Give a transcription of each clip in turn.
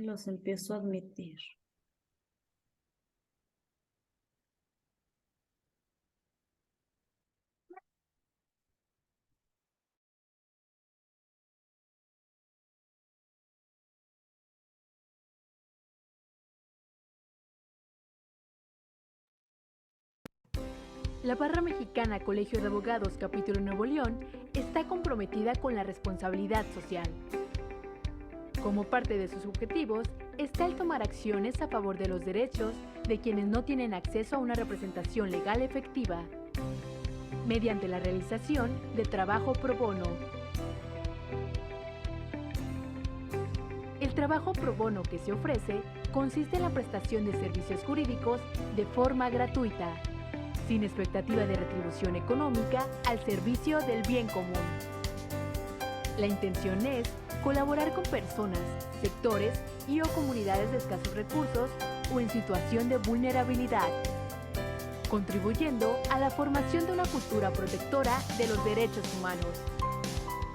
los empiezo a admitir. La Barra Mexicana Colegio de Abogados Capítulo Nuevo León está comprometida con la responsabilidad social. Como parte de sus objetivos está el tomar acciones a favor de los derechos de quienes no tienen acceso a una representación legal efectiva, mediante la realización de trabajo pro bono. El trabajo pro bono que se ofrece consiste en la prestación de servicios jurídicos de forma gratuita, sin expectativa de retribución económica, al servicio del bien común. La intención es colaborar con personas, sectores y o comunidades de escasos recursos o en situación de vulnerabilidad, contribuyendo a la formación de una cultura protectora de los derechos humanos,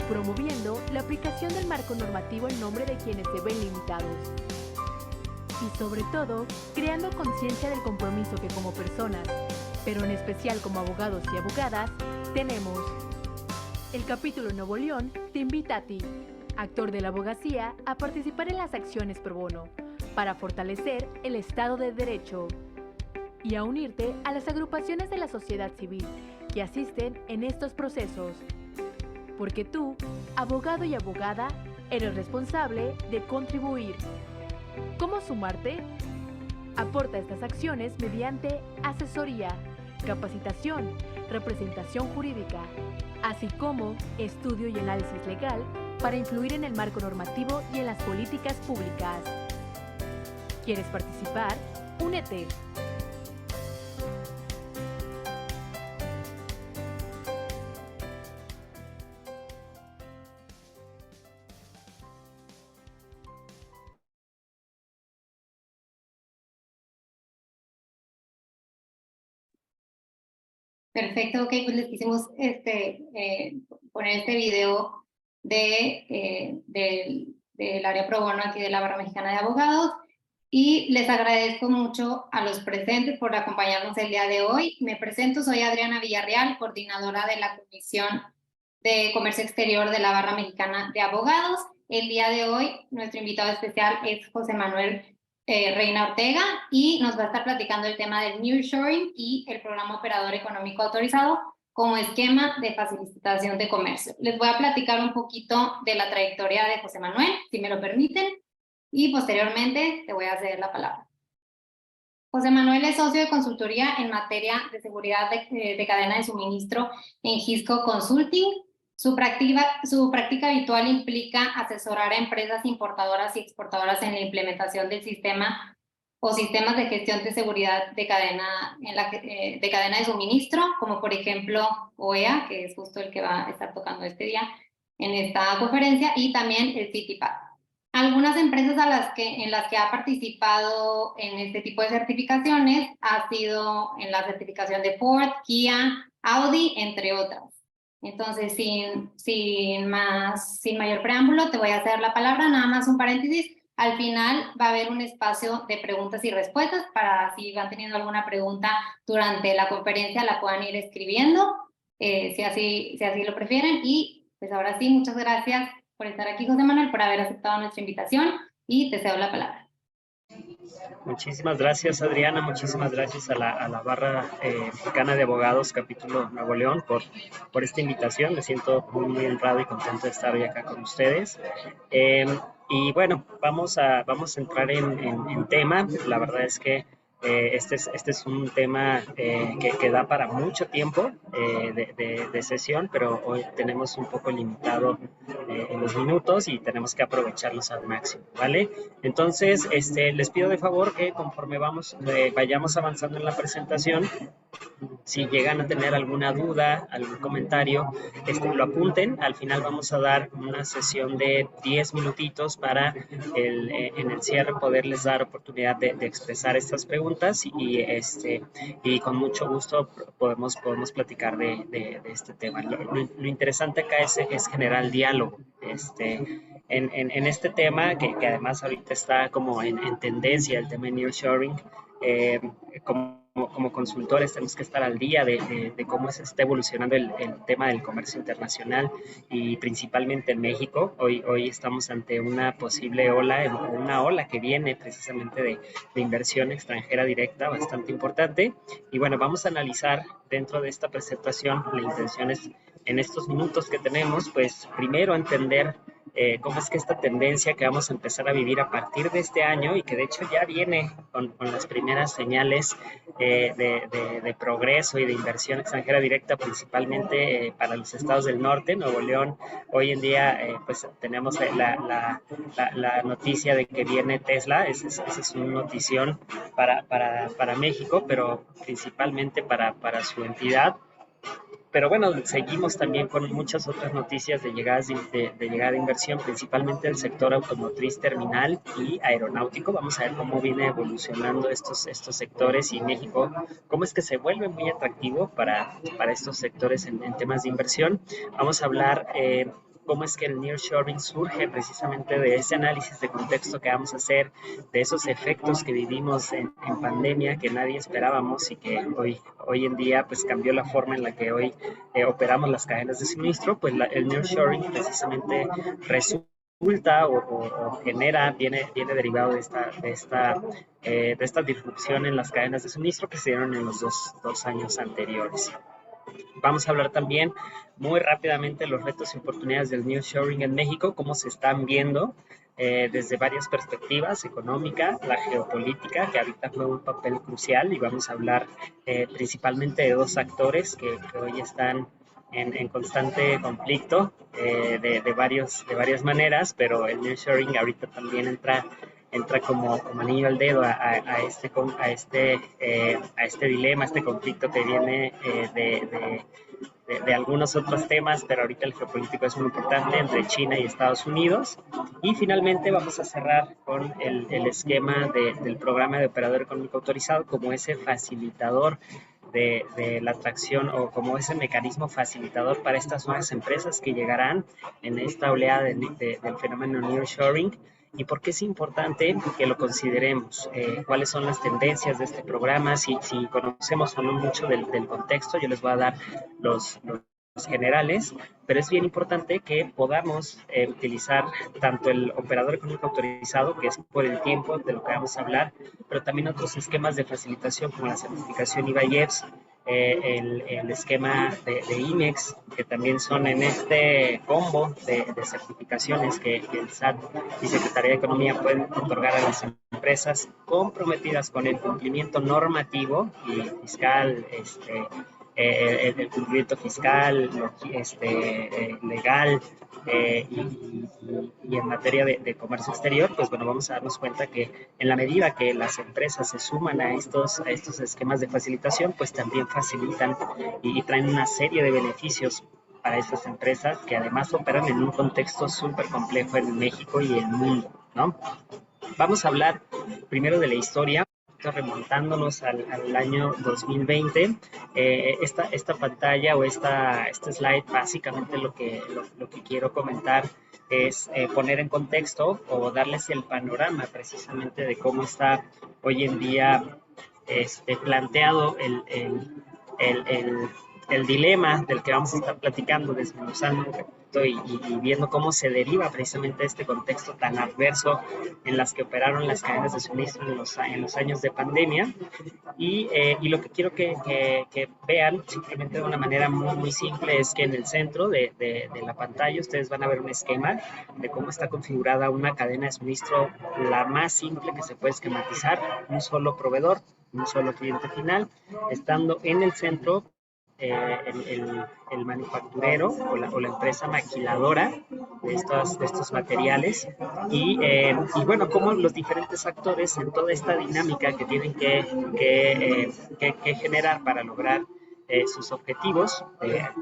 promoviendo la aplicación del marco normativo en nombre de quienes se ven limitados y sobre todo, creando conciencia del compromiso que como personas, pero en especial como abogados y abogadas, tenemos. El Capítulo Nuevo León te invita a ti, actor de la abogacía, a participar en las acciones pro bono para fortalecer el Estado de Derecho y a unirte a las agrupaciones de la sociedad civil que asisten en estos procesos. Porque tú, abogado y abogada, eres responsable de contribuir. ¿Cómo sumarte? Aporta estas acciones mediante asesoría, capacitación, representación jurídica, así como estudio y análisis legal para influir en el marco normativo y en las políticas públicas. ¿Quieres participar? ¡Únete! Perfecto, ok, pues les quisimos poner este video del área pro bono aquí de la Barra Mexicana de Abogados y les agradezco mucho a los presentes por acompañarnos el día de hoy. Me presento, soy Adriana Villarreal, coordinadora de la Comisión de Comercio Exterior de la Barra Mexicana de Abogados. El día de hoy nuestro invitado especial es José Manuel Reina Ortega y nos va a estar platicando el tema del nearshoring y el programa operador económico autorizado como esquema de facilitación de comercio. Les voy a platicar un poquito de la trayectoria de José Manuel, si me lo permiten, y posteriormente te voy a ceder la palabra. José Manuel es socio de consultoría en materia de seguridad de cadena de suministro en Gisco Consulting. Su práctica habitual implica asesorar a empresas importadoras y exportadoras en la implementación del sistema o sistemas de gestión de seguridad de cadena, de cadena de suministro, como por ejemplo OEA, que es justo el que va a estar tocando este día en esta conferencia, y también el CITIPAD. Algunas empresas en las que ha participado en este tipo de certificaciones ha sido en la certificación de Ford, Kia, Audi, entre otras. Entonces, sin mayor preámbulo, te voy a hacer la palabra, nada más un paréntesis. Al final va a haber un espacio de preguntas y respuestas para si van teniendo alguna pregunta durante la conferencia la puedan ir escribiendo, si así lo prefieren. Y pues ahora sí, muchas gracias por estar aquí, José Manuel, por haber aceptado nuestra invitación y te cedo la palabra. Muchísimas gracias, Adriana. Muchísimas gracias a la Barra Mexicana de Abogados, Capítulo Nuevo León, por esta invitación. Me siento muy honrado y contento de estar hoy acá con ustedes. Y bueno, vamos a entrar en tema. La verdad es que este es un tema que da para mucho tiempo de sesión, pero hoy tenemos un poco limitado en los minutos y tenemos que aprovecharlos al máximo, ¿vale? Entonces, les pido de favor que conforme vayamos avanzando en la presentación, si llegan a tener alguna duda, algún comentario, lo apunten. Al final vamos a dar una sesión de 10 minutitos para en el cierre poderles dar oportunidad de expresar estas preguntas y con mucho gusto podemos platicar de este tema. Lo interesante acá es generar el diálogo. en este tema, que además ahorita está como en tendencia, el tema de nearshoring. eh, como consultores tenemos que estar al día de cómo se está evolucionando el tema del comercio internacional y principalmente en México. Hoy estamos ante una posible ola, una ola que viene precisamente de inversión extranjera directa bastante importante. Y bueno, vamos a analizar dentro de esta presentación, la intención es en estos minutos que tenemos, pues primero entender cómo es que esta tendencia que vamos a empezar a vivir a partir de este año y que de hecho ya viene con las primeras señales de progreso y de inversión extranjera directa, principalmente para los estados del norte, Nuevo León. Hoy en día pues tenemos la noticia de que viene Tesla. Esa es una notición para México, pero principalmente para su entidad. Pero bueno, seguimos también con muchas otras noticias de llegada de inversión, principalmente del sector automotriz, terminal y aeronáutico. Vamos a ver cómo viene evolucionando estos sectores y México, cómo es que se vuelve muy atractivo para estos sectores en temas de inversión. Vamos a hablar cómo es que el nearshoring surge precisamente de ese análisis de contexto que vamos a hacer, de esos efectos que vivimos en pandemia que nadie esperábamos y que hoy en día pues cambió la forma en la que hoy operamos las cadenas de suministro. Pues el nearshoring precisamente resulta o genera, viene derivado de esta disrupción en las cadenas de suministro que se dieron en los dos años anteriores. Vamos a hablar también muy rápidamente de los retos y oportunidades del nearshoring en México, cómo se están viendo desde varias perspectivas: económica, la geopolítica, que ahorita juega un papel crucial, y vamos a hablar principalmente de dos actores que hoy están en constante conflicto de varias maneras, pero el nearshoring ahorita también entra como anillo al dedo a este dilema, a este conflicto que viene de algunos otros temas, pero ahorita el geopolítico es muy importante entre China y Estados Unidos. Y finalmente vamos a cerrar con el esquema del programa de operador económico autorizado como ese facilitador de la atracción, o como ese mecanismo facilitador para estas nuevas empresas que llegarán en esta oleada del fenómeno nearshoring. ¿Y por qué es importante que lo consideremos? ¿Cuáles son las tendencias de este programa? Si conocemos o no mucho del contexto, yo les voy a dar los generales, pero es bien importante que podamos utilizar tanto el operador económico autorizado, que es por el tiempo de lo que vamos a hablar, pero también otros esquemas de facilitación como la certificación IVA-IEPS, el esquema de IMEX, que también son en este combo de certificaciones que el SAT y Secretaría de Economía pueden otorgar a las empresas comprometidas con el cumplimiento normativo y fiscal, el cumplimiento fiscal, legal, y en materia de comercio exterior. Pues bueno, vamos a darnos cuenta que en la medida que las empresas se suman a estos esquemas de facilitación, pues también facilitan y traen una serie de beneficios para estas empresas que además operan en un contexto súper complejo en México y el mundo, ¿no? Vamos a hablar primero de la historia, remontándonos al año 2020. Esta pantalla o este slide, básicamente lo que quiero comentar es poner en contexto o darles el panorama precisamente de cómo está hoy en día planteado el dilema del que vamos a estar platicando, desmenuzando un poquito y viendo cómo se deriva precisamente este contexto tan adverso en las que operaron las cadenas de suministro en los años de pandemia. Y lo que quiero que vean simplemente de una manera muy, muy simple es que en el centro de la pantalla ustedes van a ver un esquema de cómo está configurada una cadena de suministro, la más simple que se puede esquematizar: un solo proveedor, un solo cliente final, estando en el centro el manufacturero o la empresa maquiladora de estos materiales, y bueno, como los diferentes actores en toda esta dinámica que tienen que generar para lograr sus objetivos,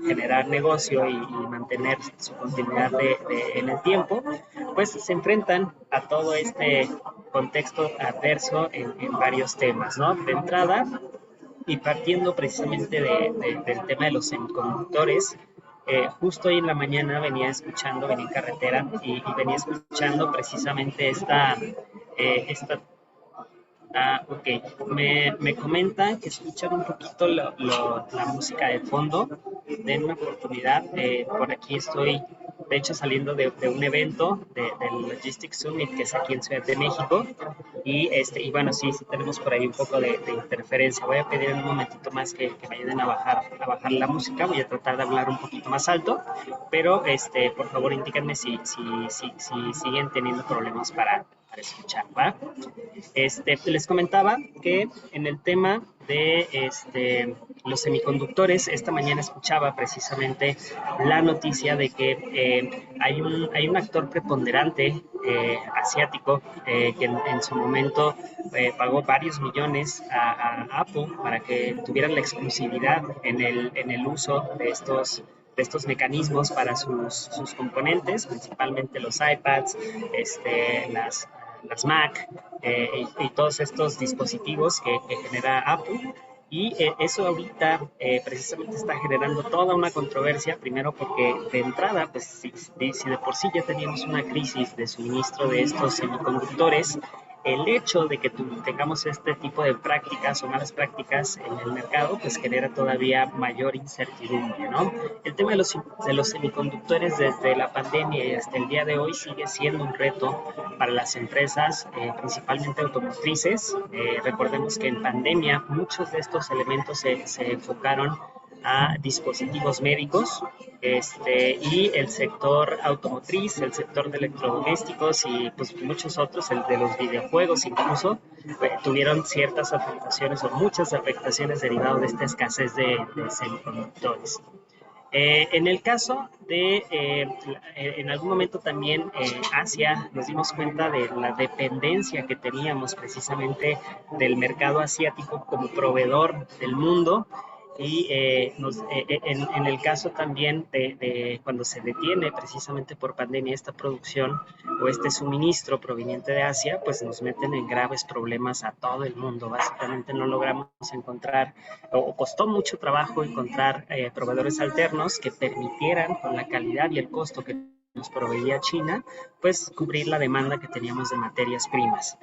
generar negocio y mantener su continuidad en el tiempo, pues se enfrentan a todo este contexto adverso en varios temas, ¿no? De entrada, y partiendo precisamente del tema de los semiconductores, Justo hoy en la mañana venía en carretera y venía escuchando precisamente esta. Ok. Me comentan que escuchan un poquito la música de fondo. Den una oportunidad. Por aquí estoy, de hecho, saliendo de un evento del Logistics Summit, que es aquí en Ciudad de México. Y bueno, sí tenemos por ahí un poco de interferencia. Voy a pedir en un momentito más que me ayuden a bajar la música. Voy a tratar de hablar un poquito más alto, pero por favor indíquenme si siguen teniendo problemas para escuchar, ¿va? Les comentaba que en el tema de los semiconductores, esta mañana escuchaba precisamente la noticia de que hay un actor preponderante asiático que en su momento pagó varios millones a Apple para que tuvieran la exclusividad en el uso de estos mecanismos para sus componentes, principalmente los iPads, las Mac, y todos estos dispositivos que genera Apple. Y eso ahorita precisamente está generando toda una controversia, primero porque de entrada, pues si de por sí ya teníamos una crisis de suministro de estos semiconductores, el hecho de que tengamos este tipo de prácticas o malas prácticas en el mercado, pues genera todavía mayor incertidumbre, ¿no? El tema de los semiconductores desde la pandemia y hasta el día de hoy sigue siendo un reto para las empresas, principalmente automotrices. Recordemos que en pandemia muchos de estos elementos se enfocaron a dispositivos médicos, y el sector automotriz, el sector de electrodomésticos y pues muchos otros, el de los videojuegos incluso, tuvieron ciertas afectaciones o muchas afectaciones derivadas de esta escasez de semiconductores. En el caso en algún momento también Asia, nos dimos cuenta de la dependencia que teníamos precisamente del mercado asiático como proveedor del mundo. Y en el caso también de cuando se detiene precisamente por pandemia esta producción o este suministro proveniente de Asia, pues nos meten en graves problemas a todo el mundo. Básicamente no logramos encontrar, o costó mucho trabajo encontrar proveedores alternos que permitieran con la calidad y el costo que nos proveía China, pues cubrir la demanda que teníamos de materias primas.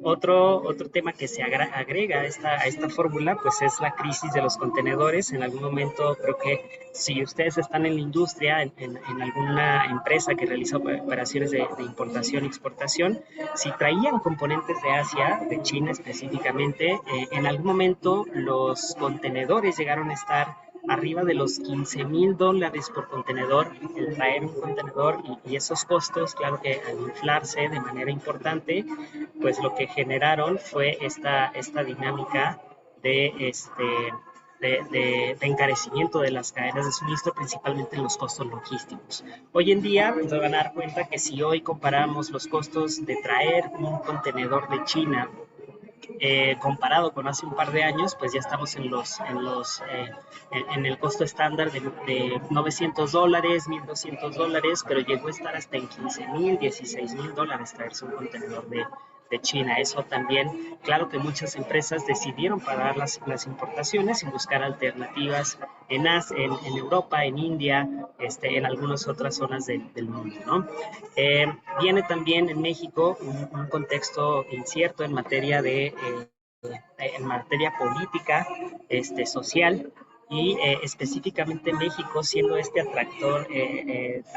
Otro tema que se agrega a esta fórmula, pues es la crisis de los contenedores. En algún momento, creo que si ustedes están en la industria, en alguna empresa que realiza operaciones de importación y exportación, si traían componentes de Asia, de China específicamente, en algún momento los contenedores llegaron a estar arriba de los $15,000 por contenedor, el traer un contenedor, y esos costos, claro que al inflarse de manera importante, pues lo que generaron fue esta dinámica de, encarecimiento de las cadenas de suministro, principalmente en los costos logísticos. Hoy en día, pues, van a dar cuenta que si hoy comparamos los costos de traer un contenedor de China comparado con hace un par de años, pues ya estamos en el costo estándar de $900, $1,200, pero llegó a estar hasta en $15,000, $16,000 traerse un contenedor de China. Eso también, claro que muchas empresas decidieron parar las importaciones y buscar alternativas en Europa, en India, en algunas otras zonas del mundo, ¿no? Viene también en México un contexto incierto en materia política, social, y específicamente México siendo este atractor,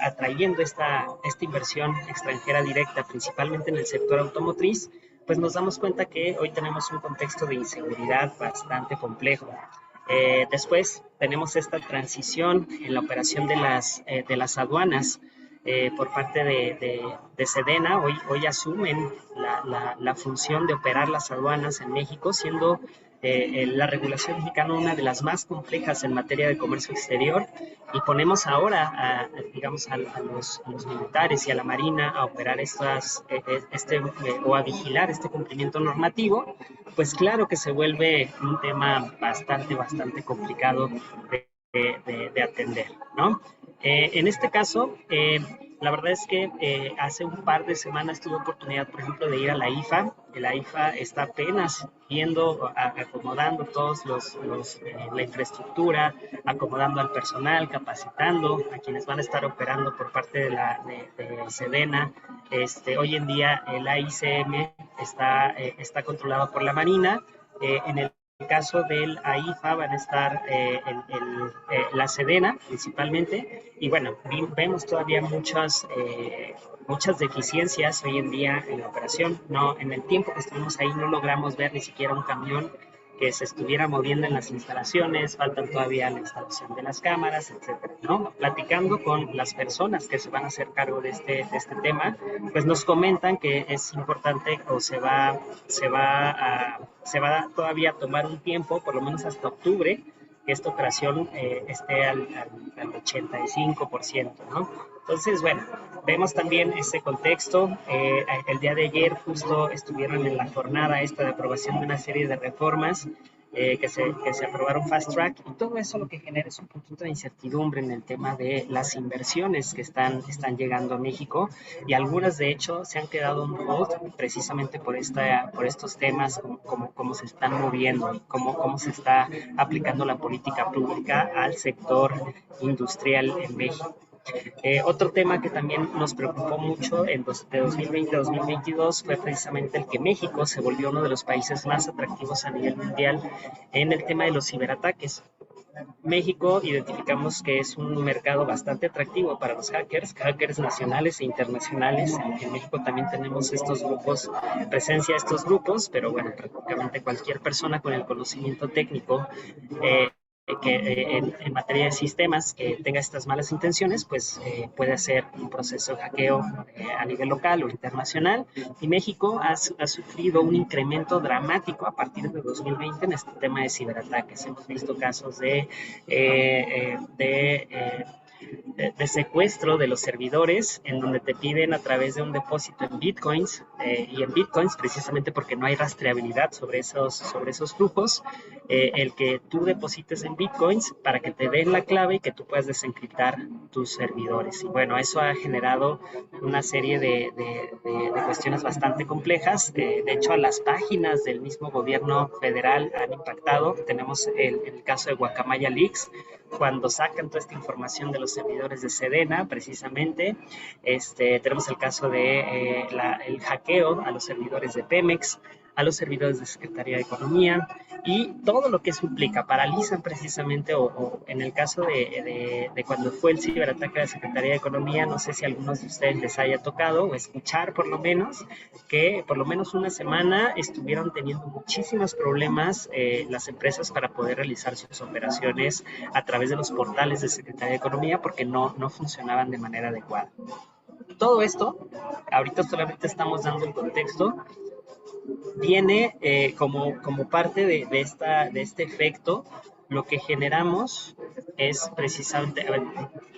atrayendo esta inversión extranjera directa, principalmente en el sector automotriz, pues nos damos cuenta que hoy tenemos un contexto de inseguridad bastante complejo. Después tenemos esta transición en la operación de las aduanas por parte de Sedena. Hoy asumen la función de operar las aduanas en México, siendo la regulación mexicana una de las más complejas en materia de comercio exterior, y ponemos ahora digamos a los militares y a la Marina a operar o a vigilar este cumplimiento normativo. Pues claro que se vuelve un tema bastante complicado de atender, ¿no? En este caso, la verdad es que hace un par de semanas tuve oportunidad, por ejemplo, de ir a la IFA. La IFA está apenas viendo, acomodando la infraestructura, acomodando al personal, capacitando a quienes van a estar operando por parte de Sedena. Hoy en día el AICM está controlado por la Marina. En el caso del AIFA van a estar la Sedena principalmente, y bueno, vemos todavía muchas deficiencias hoy en día en la operación. No, en el tiempo que estuvimos ahí no logramos ver ni siquiera un camión que se estuviera moviendo en las instalaciones, faltan todavía la instalación de las cámaras, etcétera, ¿no? Platicando con las personas que se van a hacer cargo de este tema, pues nos comentan que es importante o se va todavía a tomar un tiempo, por lo menos hasta octubre, que esta operación esté al 85%, ¿no? Entonces, bueno, vemos también ese contexto. El día de ayer justo estuvieron en la jornada esta de aprobación de una serie de reformas que se aprobaron fast track, y todo eso lo que genera es un poquito de incertidumbre en el tema de las inversiones que están llegando a México, y algunas de hecho se han quedado en hold precisamente por estos temas, cómo se están moviendo, cómo se está aplicando la política pública al sector industrial en México. Otro tema que también nos preocupó mucho de 2020 a 2022 fue precisamente el que México se volvió uno de los países más atractivos a nivel mundial en el tema de los ciberataques. México identificamos que es un mercado bastante atractivo para los hackers nacionales e internacionales. En México también tenemos presencia de estos grupos, pero bueno, prácticamente cualquier persona con el conocimiento técnico en materia de sistemas que tenga estas malas intenciones, pues puede hacer un proceso de hackeo a nivel local o internacional. Y México ha sufrido un incremento dramático a partir de 2020 en este tema de ciberataques. Hemos visto casos de secuestro de los servidores, en donde te piden a través de un depósito en bitcoins, y en bitcoins precisamente porque no hay rastreabilidad sobre esos flujos, el que tú deposites en bitcoins para que te den la clave y que tú puedas desencriptar tus servidores. Y bueno, eso ha generado una serie de cuestiones bastante complejas. De hecho, a las páginas del mismo gobierno federal han impactado. Tenemos el caso de Guacamaya Leaks, cuando sacan toda esta información de los servidores de Sedena, precisamente. Tenemos el caso de el hackeo a los servidores de Pemex, a los servidores de Secretaría de Economía, y todo lo que eso implica. Paralizan precisamente, o en el caso de cuando fue el ciberataque a la Secretaría de Economía, no sé si a algunos de ustedes les haya tocado o escuchar por lo menos, que por lo menos una semana estuvieron teniendo muchísimos problemas las empresas para poder realizar sus operaciones a través de los portales de Secretaría de Economía, porque no funcionaban de manera adecuada. Todo esto, ahorita solamente estamos dando el contexto, viene como parte de este efecto. Lo que generamos es precisamente, a ver,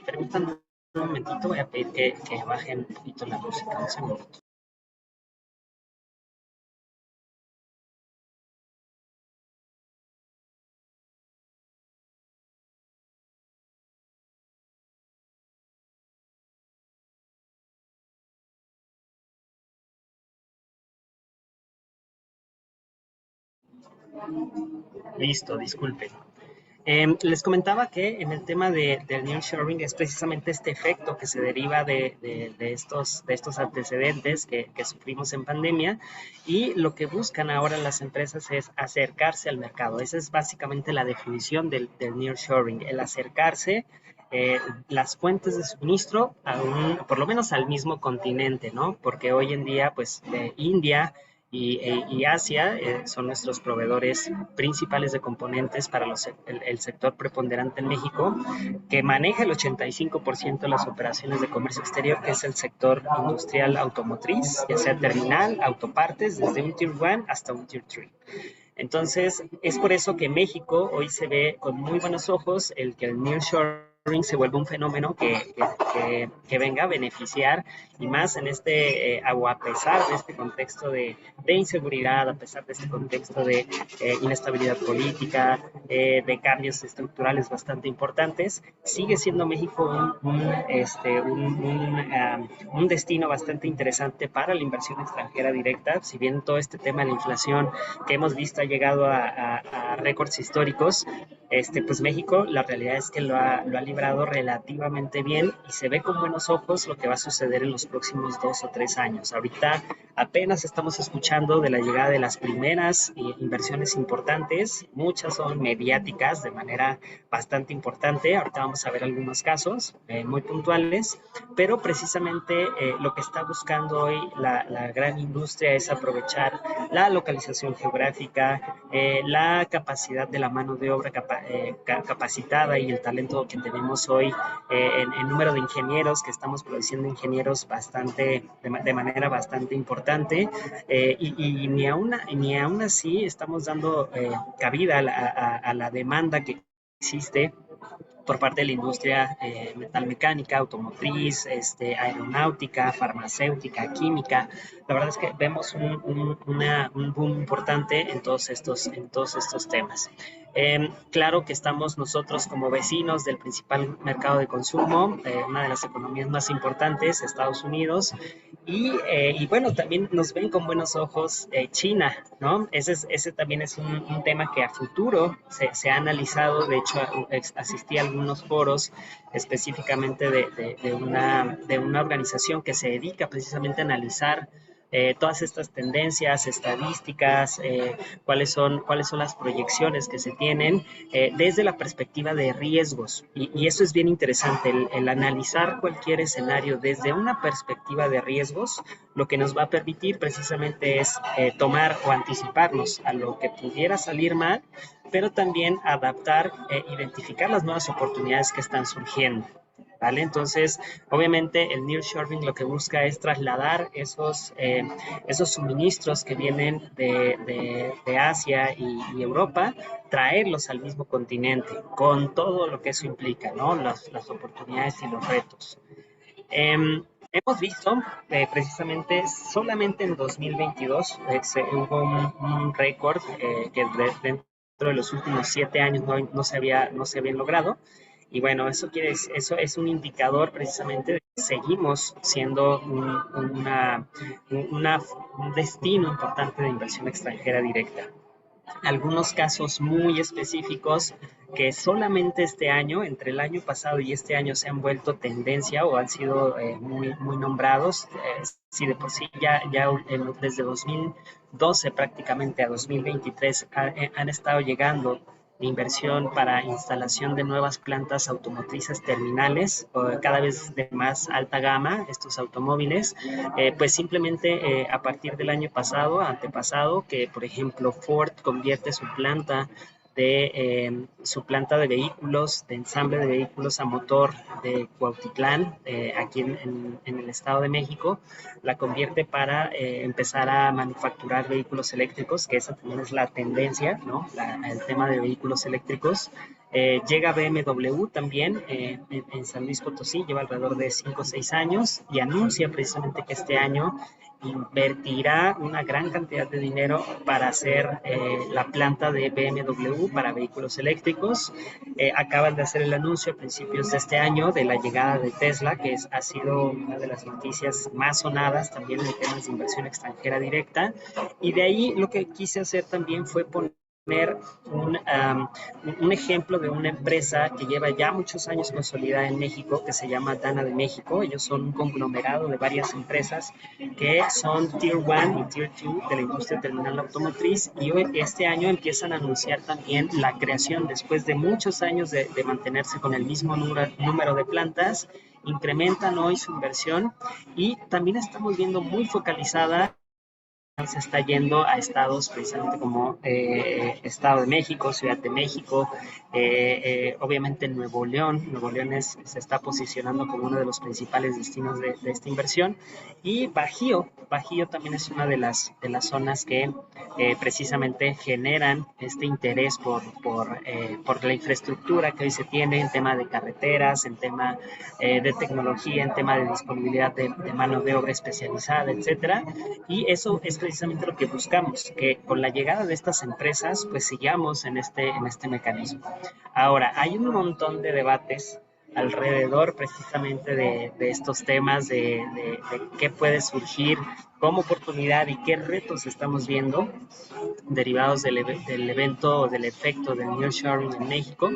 permítanme un momentito, voy a pedir que bajen un poquito la música, un segundito. Listo, disculpen. Les comentaba que en el tema del nearshoring es precisamente este efecto que se deriva de estos antecedentes que sufrimos en pandemia, y lo que buscan ahora las empresas es acercarse al mercado. Esa es básicamente la definición del nearshoring, el acercarse las fuentes de suministro por lo menos al mismo continente, ¿no? Porque hoy en día, pues, India y Asia son nuestros proveedores principales de componentes para el sector preponderante en México, que maneja el 85% de las operaciones de comercio exterior, que es el sector industrial automotriz, ya sea terminal, autopartes, desde un Tier 1 hasta un Tier 3. Entonces, es por eso que México hoy se ve con muy buenos ojos el que el nearshoring se vuelve un fenómeno que venga a beneficiar, y más en o a pesar de este contexto de inseguridad, a pesar de este contexto de inestabilidad política, de cambios estructurales bastante importantes, sigue siendo México un destino bastante interesante para la inversión extranjera directa. Si bien todo este tema de la inflación que hemos visto ha llegado a récords históricos, pues México, la realidad es que lo ha librado relativamente bien, y se ve con buenos ojos lo que va a suceder en los próximos 2 o 3 años. Ahorita apenas estamos escuchando de la llegada de las primeras inversiones importantes, muchas son mediáticas de manera bastante importante. Ahorita vamos a ver algunos casos muy puntuales, pero precisamente lo que está buscando hoy la gran industria es aprovechar la localización geográfica, la capacidad de la mano de obra capacitada y el talento que tenemos hoy, en número de ingenieros, que estamos produciendo ingenieros de manera bastante importante, y ni aún así estamos dando cabida a la demanda que existe por parte de la industria metalmecánica, automotriz, aeronáutica, farmacéutica, química. La verdad es que vemos un boom importante en todos estos temas. Claro que estamos nosotros como vecinos del principal mercado de consumo, una de las economías más importantes, Estados Unidos, y bueno, también nos ven con buenos ojos China, ¿no? Ese también es un tema que a futuro se ha analizado. De hecho, asistí a algunos foros específicamente de una organización que se dedica precisamente a analizar todas estas tendencias, estadísticas, cuáles son las proyecciones que se tienen desde la perspectiva de riesgos. Y eso es bien interesante, el analizar cualquier escenario desde una perspectiva de riesgos, lo que nos va a permitir precisamente es tomar o anticiparnos a lo que pudiera salir mal, pero también adaptar, identificar las nuevas oportunidades que están surgiendo. ¿Vale? Entonces, obviamente el nearshoring lo que busca es trasladar esos suministros que vienen de Asia y Europa, traerlos al mismo continente, con todo lo que eso implica, ¿no? Las oportunidades y los retos. Hemos visto precisamente solamente en 2022 hubo un récord que dentro de los últimos 7 años no se habían logrado. Y bueno, eso es un indicador precisamente de que seguimos siendo un destino importante de inversión extranjera directa. Algunos casos muy específicos que solamente este año, entre el año pasado y este año, se han vuelto tendencia o han sido muy nombrados. Si de por sí ya desde 2012 prácticamente a 2023 han estado llegando inversión para instalación de nuevas plantas automotrices terminales, cada vez de más alta gama, estos automóviles, pues simplemente a partir del año antepasado, que por ejemplo Ford convierte su planta de vehículos, de ensamble de vehículos a motor de Cuautitlán, aquí en el Estado de México, la convierte para empezar a manufacturar vehículos eléctricos, que esa también es la tendencia, ¿no? El tema de vehículos eléctricos. Llega BMW también en San Luis Potosí, lleva alrededor de 5 o 6 años, y anuncia precisamente que este año invertirá una gran cantidad de dinero para hacer la planta de BMW para vehículos eléctricos. Acaban de hacer el anuncio a principios de este año de la llegada de Tesla, que ha sido una de las noticias más sonadas también en temas de inversión extranjera directa. Y de ahí lo que quise hacer también fue poner un ejemplo de una empresa que lleva ya muchos años consolidada en México, que se llama Dana de México. Ellos son un conglomerado de varias empresas que son Tier 1 y Tier 2 de la industria terminal automotriz, y hoy, este año, empiezan a anunciar también la creación, después de muchos años de mantenerse con el mismo número de plantas, incrementan hoy su inversión, y también estamos viendo muy focalizada se está yendo a estados precisamente como Estado de México, Ciudad de México, obviamente Nuevo León. Nuevo León se está posicionando como uno de los principales destinos de esta inversión, y Bajío también es una de las zonas que precisamente generan este interés por la infraestructura que hoy se tiene en tema de carreteras, en tema de tecnología, en tema de disponibilidad de mano de obra especializada, etcétera. Y eso es precisamente lo que buscamos, que con la llegada de estas empresas pues sigamos en este mecanismo. Ahora, hay un montón de debates alrededor precisamente de estos temas, de qué puede surgir como oportunidad y qué retos estamos viendo derivados del evento, del efecto del nearshoring en México.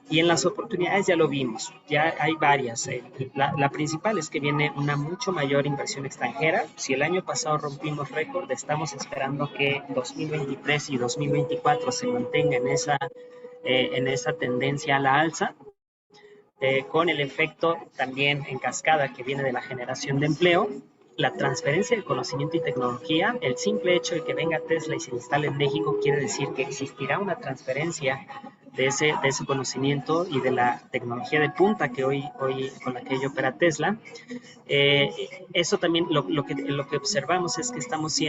Y en las oportunidades ya lo vimos, ya hay varias. La principal es que viene una mucho mayor inversión extranjera. Si el año pasado rompimos récord, estamos esperando que 2023 y 2024 se mantengan en esa tendencia a la alza. Con el efecto también en cascada que viene de la generación de empleo, la transferencia de conocimiento y tecnología. El simple hecho de que venga Tesla y se instale en México quiere decir que existirá una transferencia de ese conocimiento y de la tecnología de punta que hoy con la que hoy opera Tesla. Eso también lo que observamos es que estamos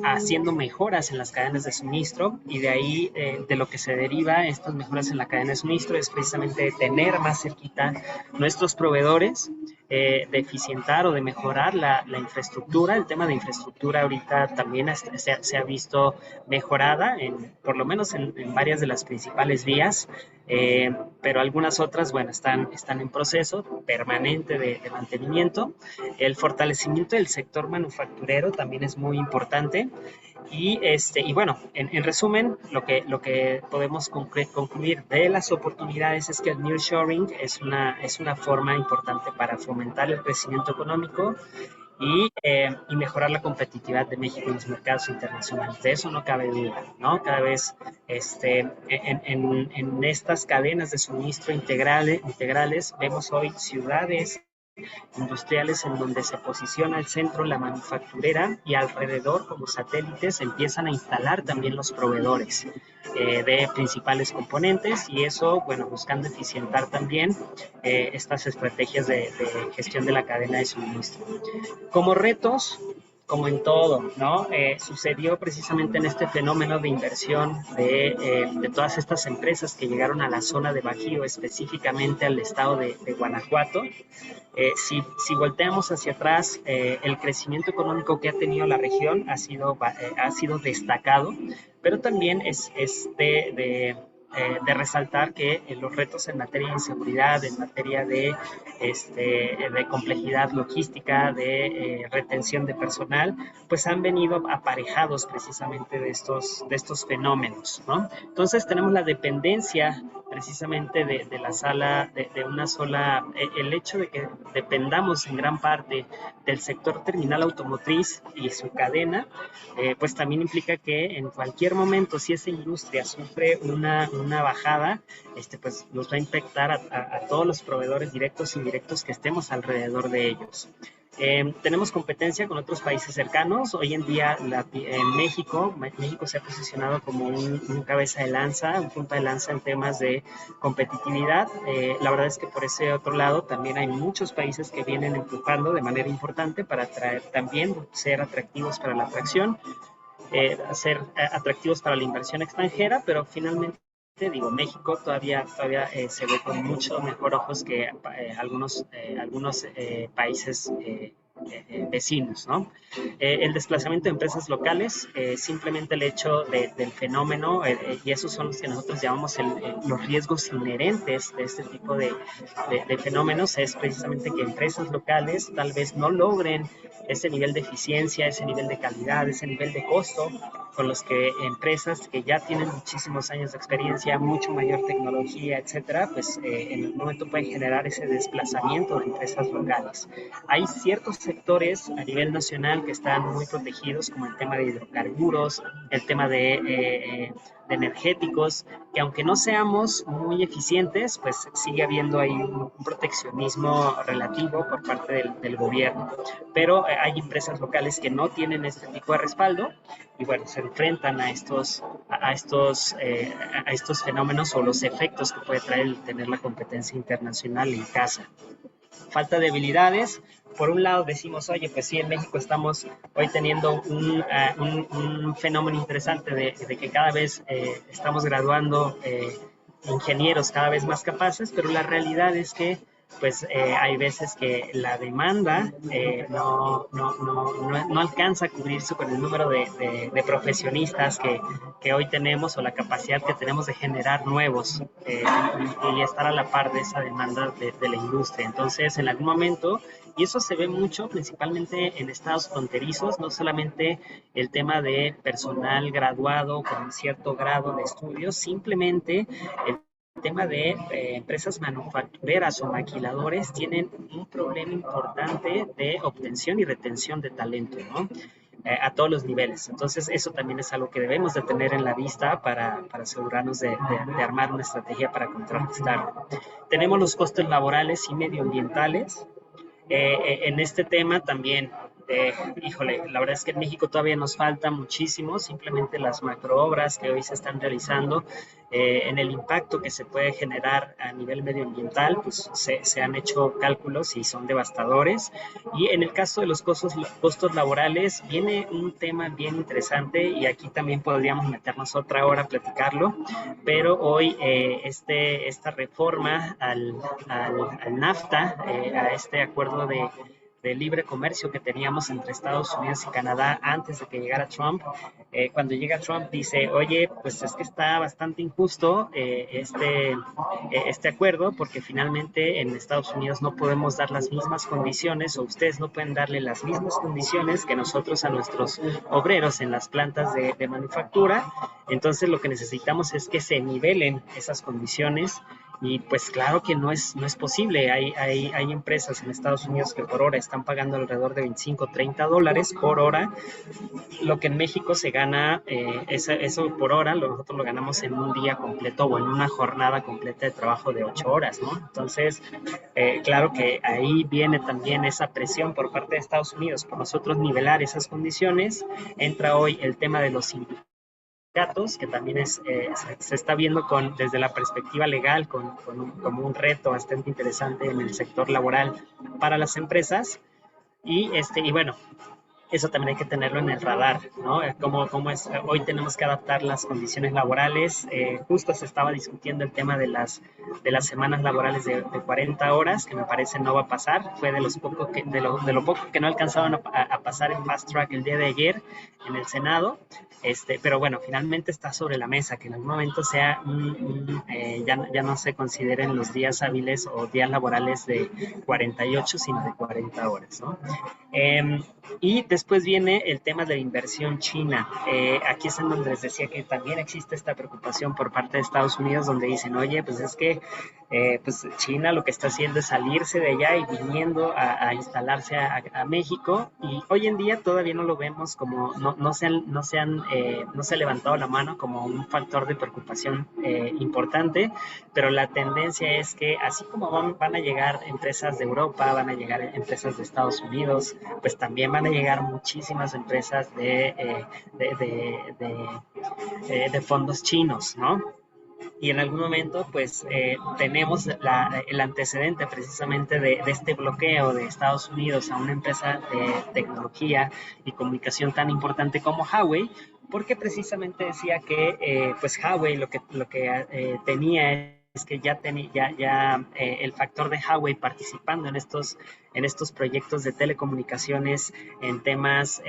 haciendo mejoras en las cadenas de suministro, y de ahí de lo que se deriva estas mejoras en la cadena de suministro es precisamente tener más cerquita nuestros proveedores, de eficientar o de mejorar la infraestructura. El tema de infraestructura ahorita también se ha visto mejorada, por lo menos en varias de las principales vías, pero algunas otras, bueno, están en proceso permanente de mantenimiento. El fortalecimiento del sector manufacturero también es muy importante. Y bueno, en resumen, lo que podemos concluir de las oportunidades es que el nearshoring es una forma importante para fomentar el crecimiento económico y mejorar la competitividad de México en los mercados internacionales. De eso no cabe duda, ¿no? Cada vez en estas cadenas de suministro integrales vemos hoy ciudades industriales en donde se posiciona el centro, la manufacturera, y alrededor como satélites empiezan a instalar también los proveedores de principales componentes, y eso, bueno, buscando eficientar también estas estrategias de gestión de la cadena de suministro. Como retos, como en todo, ¿no? Sucedió precisamente en este fenómeno de inversión de todas estas empresas que llegaron a la zona de Bajío, específicamente al estado de Guanajuato. Si volteamos hacia atrás, el crecimiento económico que ha tenido la región ha sido destacado, pero también es de resaltar que los retos en materia de inseguridad, en materia de complejidad logística, de retención de personal, pues han venido aparejados precisamente de estos fenómenos, ¿no? Entonces tenemos la dependencia precisamente de una sola, el hecho de que dependamos en gran parte del sector terminal automotriz y su cadena, pues también implica que en cualquier momento, si esa industria sufre una bajada, pues nos va a impactar a todos los proveedores directos e indirectos que estemos alrededor de ellos. Tenemos competencia con otros países cercanos. Hoy en día en México se ha posicionado como un cabeza de lanza, un punta de lanza en temas de competitividad. La verdad es que por ese otro lado también hay muchos países que vienen empujando de manera importante para también ser atractivos para la atracción, ser atractivos para la inversión extranjera, pero finalmente, digo, México todavía se ve con mucho mejor ojos que algunos países vecinos, ¿no? El desplazamiento de empresas locales, simplemente el hecho del fenómeno, y esos son los que nosotros llamamos los riesgos inherentes de este tipo de fenómenos, es precisamente que empresas locales tal vez no logren ese nivel de eficiencia, ese nivel de calidad, ese nivel de costo con los que empresas que ya tienen muchísimos años de experiencia, mucho mayor tecnología, etcétera, pues en el momento pueden generar ese desplazamiento de empresas locales. Hay ciertos sectores sectores a nivel nacional que están muy protegidos, como el tema de hidrocarburos, el tema de energéticos, que aunque no seamos muy eficientes, pues sigue habiendo ahí un proteccionismo relativo por parte del gobierno. Pero hay empresas locales que no tienen este tipo de respaldo y bueno, se enfrentan a estos fenómenos o los efectos que puede traer el tener la competencia internacional en casa. Falta de habilidades. Por un lado decimos, oye, pues sí, en México estamos hoy teniendo un fenómeno interesante de que cada vez estamos graduando ingenieros cada vez más capaces, pero la realidad es que pues hay veces que la demanda no alcanza a cubrirse con el número de profesionistas que hoy tenemos o la capacidad que tenemos de generar nuevos y estar a la par de esa demanda de la industria. Entonces, en algún momento, y eso se ve mucho principalmente en estados fronterizos, no solamente el tema de personal graduado con un cierto grado de estudios, simplemente el tema de empresas manufactureras o maquiladores tienen un problema importante de obtención y retención de talento, ¿no? A todos los niveles. Entonces, eso también es algo que debemos de tener en la vista para asegurarnos de armar una estrategia para contrarrestarlo. Tenemos los costos laborales y medioambientales. En este tema también, híjole, la verdad es que en México todavía nos falta muchísimo, simplemente las macroobras que hoy se están realizando, en el impacto que se puede generar a nivel medioambiental, pues se han hecho cálculos y son devastadores. Y en el caso de los costos laborales, viene un tema bien interesante y aquí también podríamos meternos otra hora a platicarlo, pero hoy esta reforma al NAFTA, a este acuerdo de libre comercio que teníamos entre Estados Unidos y Canadá antes de que llegara Trump. Cuando llega Trump dice, oye, pues es que está bastante injusto este acuerdo porque finalmente en Estados Unidos no podemos dar las mismas condiciones o ustedes no pueden darle las mismas condiciones que nosotros a nuestros obreros en las plantas de manufactura. Entonces lo que necesitamos es que se nivelen esas condiciones. Y pues claro que no es posible. Hay empresas en Estados Unidos que por hora están pagando alrededor de 25, 30 dólares por hora, lo que en México se gana, eso por hora, nosotros lo ganamos en un día completo o en una jornada completa de trabajo de 8 horas, ¿no? Entonces, claro que ahí viene también esa presión por parte de Estados Unidos por nosotros nivelar esas condiciones. Entra hoy el tema de los sindicatos, que también se está viendo desde la perspectiva legal como un reto bastante interesante en el sector laboral para las empresas. Y bueno, eso también hay que tenerlo en el radar, ¿no? Cómo es, hoy tenemos que adaptar las condiciones laborales. Justo se estaba discutiendo el tema de las semanas laborales de 40 horas, que me parece no va a pasar. Fue de lo poco que no alcanzaban a pasar en Fast Track el día de ayer en el Senado. Pero bueno, finalmente está sobre la mesa, que en algún momento sea ya no se consideren los días hábiles o días laborales de 48, sino de 40 horas, ¿no? Y después viene el tema de la inversión china. Aquí es en donde les decía que también existe esta preocupación por parte de Estados Unidos, donde dicen, oye, pues es que pues China lo que está haciendo es salirse de allá y viniendo a instalarse a México, y hoy en día todavía no lo vemos como, no se ha levantado la mano como un factor de preocupación importante, pero la tendencia es que así como van a llegar empresas de Europa, van a llegar empresas de Estados Unidos, pues también van a llegar muchísimas empresas de fondos chinos, ¿no? Y en algún momento, pues, tenemos el antecedente precisamente de este bloqueo de Estados Unidos a una empresa de tecnología y comunicación tan importante como Huawei, porque precisamente decía que, pues, Huawei lo que tenía es que ya el factor de Huawei participando en estos proyectos de telecomunicaciones, en temas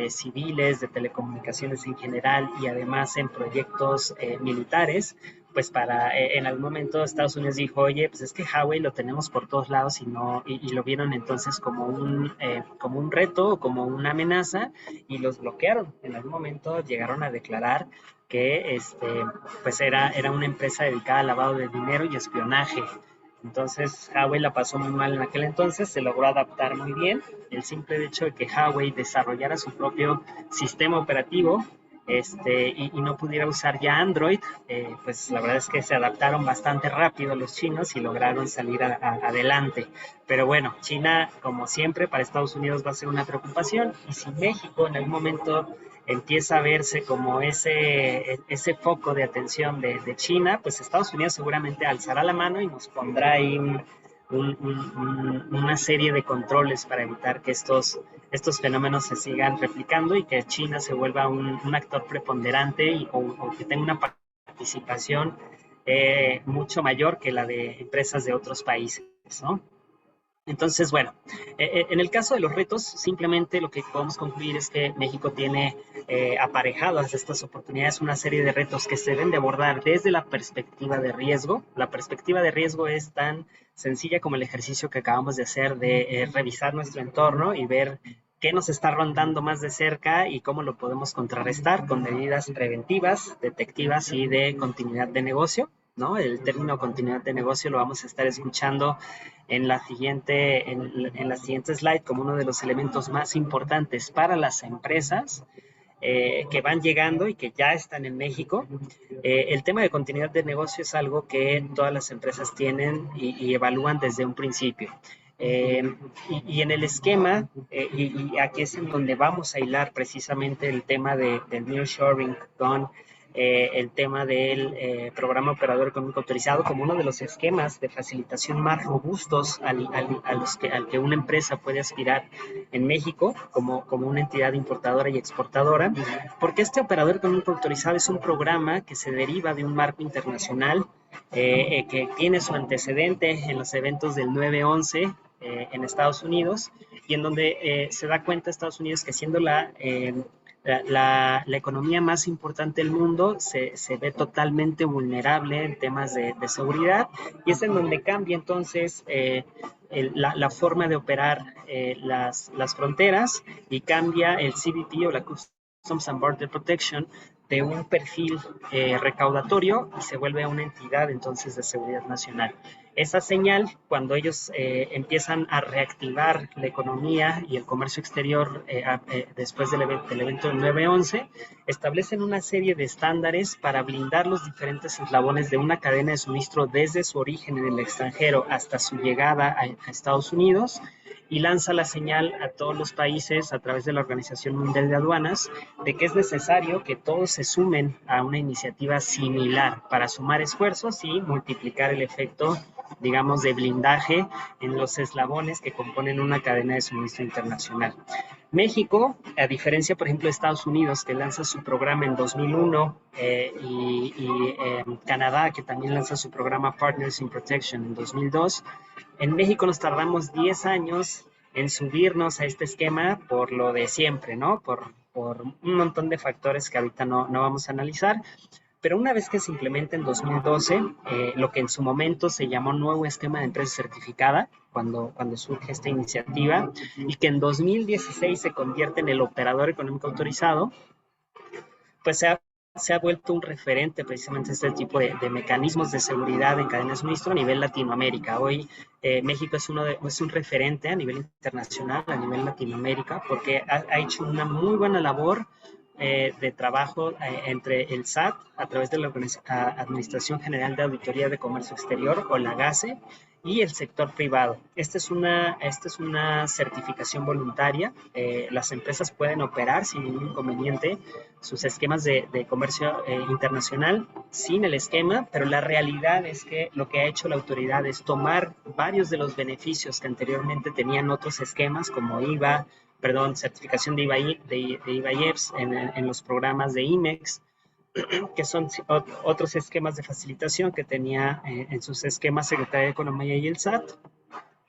civiles, de telecomunicaciones en general y además en proyectos militares, pues en algún momento Estados Unidos dijo, oye, pues es que Huawei lo tenemos por todos lados y lo vieron entonces como un reto, como una amenaza, y los bloquearon. En algún momento llegaron a declarar que pues era una empresa dedicada al lavado de dinero y espionaje. Entonces Huawei la pasó muy mal en aquel entonces, se logró adaptar muy bien. El simple hecho de que Huawei desarrollara su propio sistema operativo y no pudiera usar ya Android, pues la verdad es que se adaptaron bastante rápido los chinos y lograron salir adelante. Pero bueno, China, como siempre, para Estados Unidos va a ser una preocupación, y si México en algún momento empieza a verse como ese foco de atención de China, pues Estados Unidos seguramente alzará la mano y nos pondrá ahí una serie de controles para evitar que estos fenómenos se sigan replicando y que China se vuelva un actor preponderante o que tenga una participación mucho mayor que la de empresas de otros países, ¿no? Entonces, bueno, en el caso de los retos, simplemente lo que podemos concluir es que México tiene aparejadas estas oportunidades una serie de retos que se deben de abordar desde la perspectiva de riesgo. La perspectiva de riesgo es tan sencilla como el ejercicio que acabamos de hacer de revisar nuestro entorno y ver qué nos está rondando más de cerca y cómo lo podemos contrarrestar con medidas preventivas, detectivas y de continuidad de negocio, ¿no? El término continuidad de negocio lo vamos a estar escuchando en la siguiente slide como uno de los elementos más importantes para las empresas que van llegando y que ya están en México. El tema de continuidad de negocio es algo que todas las empresas tienen y evalúan desde un principio. Y en el esquema, y aquí es en donde vamos a hilar precisamente el tema del nearshoring con el tema del programa operador económico autorizado como uno de los esquemas de facilitación más robustos al que una empresa puede aspirar en México como una entidad importadora y exportadora, porque este operador económico autorizado es un programa que se deriva de un marco internacional que tiene su antecedente en los eventos del 9/11 en Estados Unidos, y en donde se da cuenta Estados Unidos que siendo la economía más importante del mundo se ve totalmente vulnerable en temas de seguridad, y es en donde cambia entonces la forma de operar las fronteras, y cambia el CBP o la Customs and Border Protection de un perfil recaudatorio y se vuelve una entidad entonces de seguridad nacional. Esa señal, cuando ellos empiezan a reactivar la economía y el comercio exterior después del evento del 9/11, establecen una serie de estándares para blindar los diferentes eslabones de una cadena de suministro desde su origen en el extranjero hasta su llegada a Estados Unidos, y lanza la señal a todos los países a través de la Organización Mundial de Aduanas de que es necesario que todos se sumen a una iniciativa similar para sumar esfuerzos y multiplicar el efecto, digamos, de blindaje en los eslabones que componen una cadena de suministro internacional. México, a diferencia, por ejemplo, de Estados Unidos, que lanza su programa en 2001, y Canadá, que también lanza su programa Partners in Protection en 2002, en México nos tardamos 10 años en subirnos a este esquema por lo de siempre, ¿no? Por un montón de factores que ahorita no vamos a analizar. Pero una vez que se implementa en 2012, lo que en su momento se llamó nuevo esquema de empresa certificada, cuando surge esta iniciativa, y que en 2016 se convierte en el operador económico autorizado, pues se ha vuelto un referente precisamente este tipo de mecanismos de seguridad en cadenas de suministro a nivel Latinoamérica. Hoy México es un referente a nivel internacional, a nivel Latinoamérica, porque ha hecho una muy buena labor de trabajo entre el SAT a través de la Administración General de Auditoría de Comercio Exterior, o la GACE, y el sector privado. Esta es una certificación voluntaria. Las empresas pueden operar sin ningún inconveniente sus esquemas de comercio internacional sin el esquema, pero la realidad es que lo que ha hecho la autoridad es tomar varios de los beneficios que anteriormente tenían otros esquemas, como certificación de IVA-IEPS en los programas de IMEX, que son otros esquemas de facilitación que tenía en sus esquemas Secretaría de Economía y el SAT.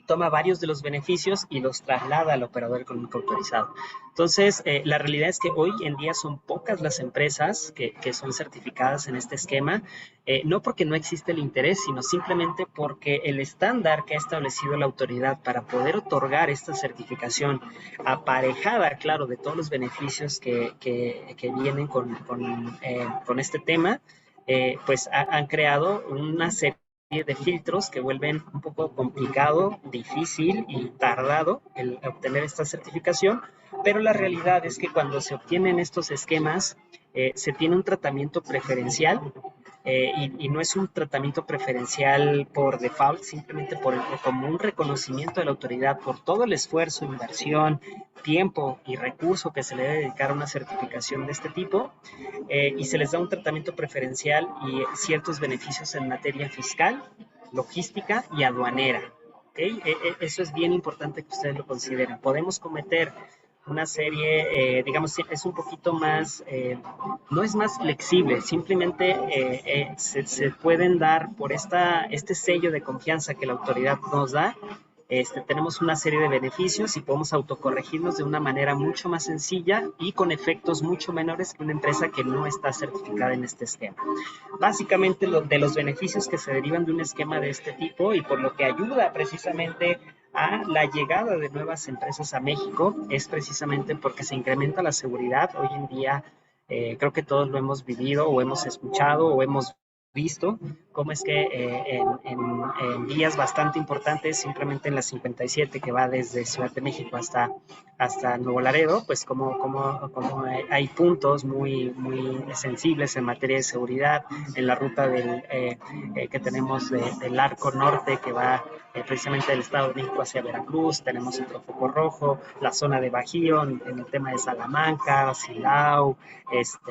Toma varios de los beneficios y los traslada al operador económico autorizado. Entonces, la realidad es que hoy en día son pocas las empresas que son certificadas en este esquema, no porque no existe el interés, sino simplemente porque el estándar que ha establecido la autoridad para poder otorgar esta certificación, aparejada, claro, de todos los beneficios que vienen con este tema, pues han creado una serie de filtros que vuelven un poco complicado, difícil y tardado el obtener esta certificación, pero la realidad es que cuando se obtienen estos esquemas, se tiene un tratamiento preferencial y no es un tratamiento preferencial por default, simplemente como un reconocimiento de la autoridad por todo el esfuerzo, inversión, tiempo y recurso que se le debe dedicar a una certificación de este tipo, y se les da un tratamiento preferencial y ciertos beneficios en materia fiscal, logística y aduanera. ¿Okay? Eso es bien importante que ustedes lo consideren. Podemos cometer una serie, digamos, es un poquito más, no es más flexible, simplemente se pueden dar por este sello de confianza que la autoridad nos da. Tenemos una serie de beneficios y podemos autocorregirnos de una manera mucho más sencilla y con efectos mucho menores que una empresa que no está certificada en este esquema. Básicamente, de los beneficios que se derivan de un esquema de este tipo y por lo que ayuda precisamente a la llegada de nuevas empresas a México es precisamente porque se incrementa la seguridad. Hoy en día creo que todos lo hemos vivido o hemos escuchado o hemos visto cómo es que en vías bastante importantes, simplemente en la 57 que va desde Ciudad de México hasta Nuevo Laredo, pues como hay puntos muy sensibles en materia de seguridad en la ruta que tenemos del Arco Norte que va precisamente del Estado de México hacia Veracruz, tenemos otro foco rojo, la zona de Bajío, en el tema de Salamanca, Silao,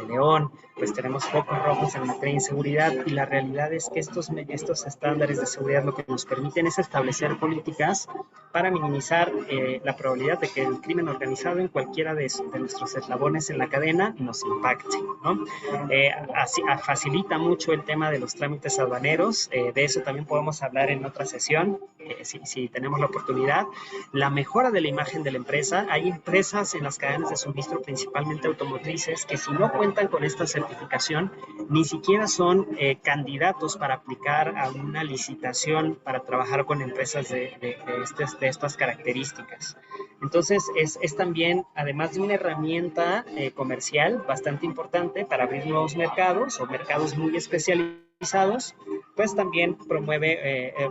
León, pues tenemos focos rojos en materia de inseguridad y la realidad es que estos estándares de seguridad lo que nos permiten es establecer políticas para minimizar la probabilidad de que el crimen organizado en cualquiera de nuestros eslabones en la cadena nos impacte, ¿no? Facilita mucho el tema de los trámites aduaneros, de eso también podemos hablar en otra sesión, si tenemos la oportunidad. La mejora de la imagen de la empresa, hay empresas en las cadenas de suministro, principalmente automotrices, que si no cuentan con esta certificación, ni siquiera son candidatos para aplicar a una licitación para trabajar con empresas de estas características. Entonces, es también, además de una herramienta comercial bastante importante para abrir nuevos mercados o mercados muy especializados, pues también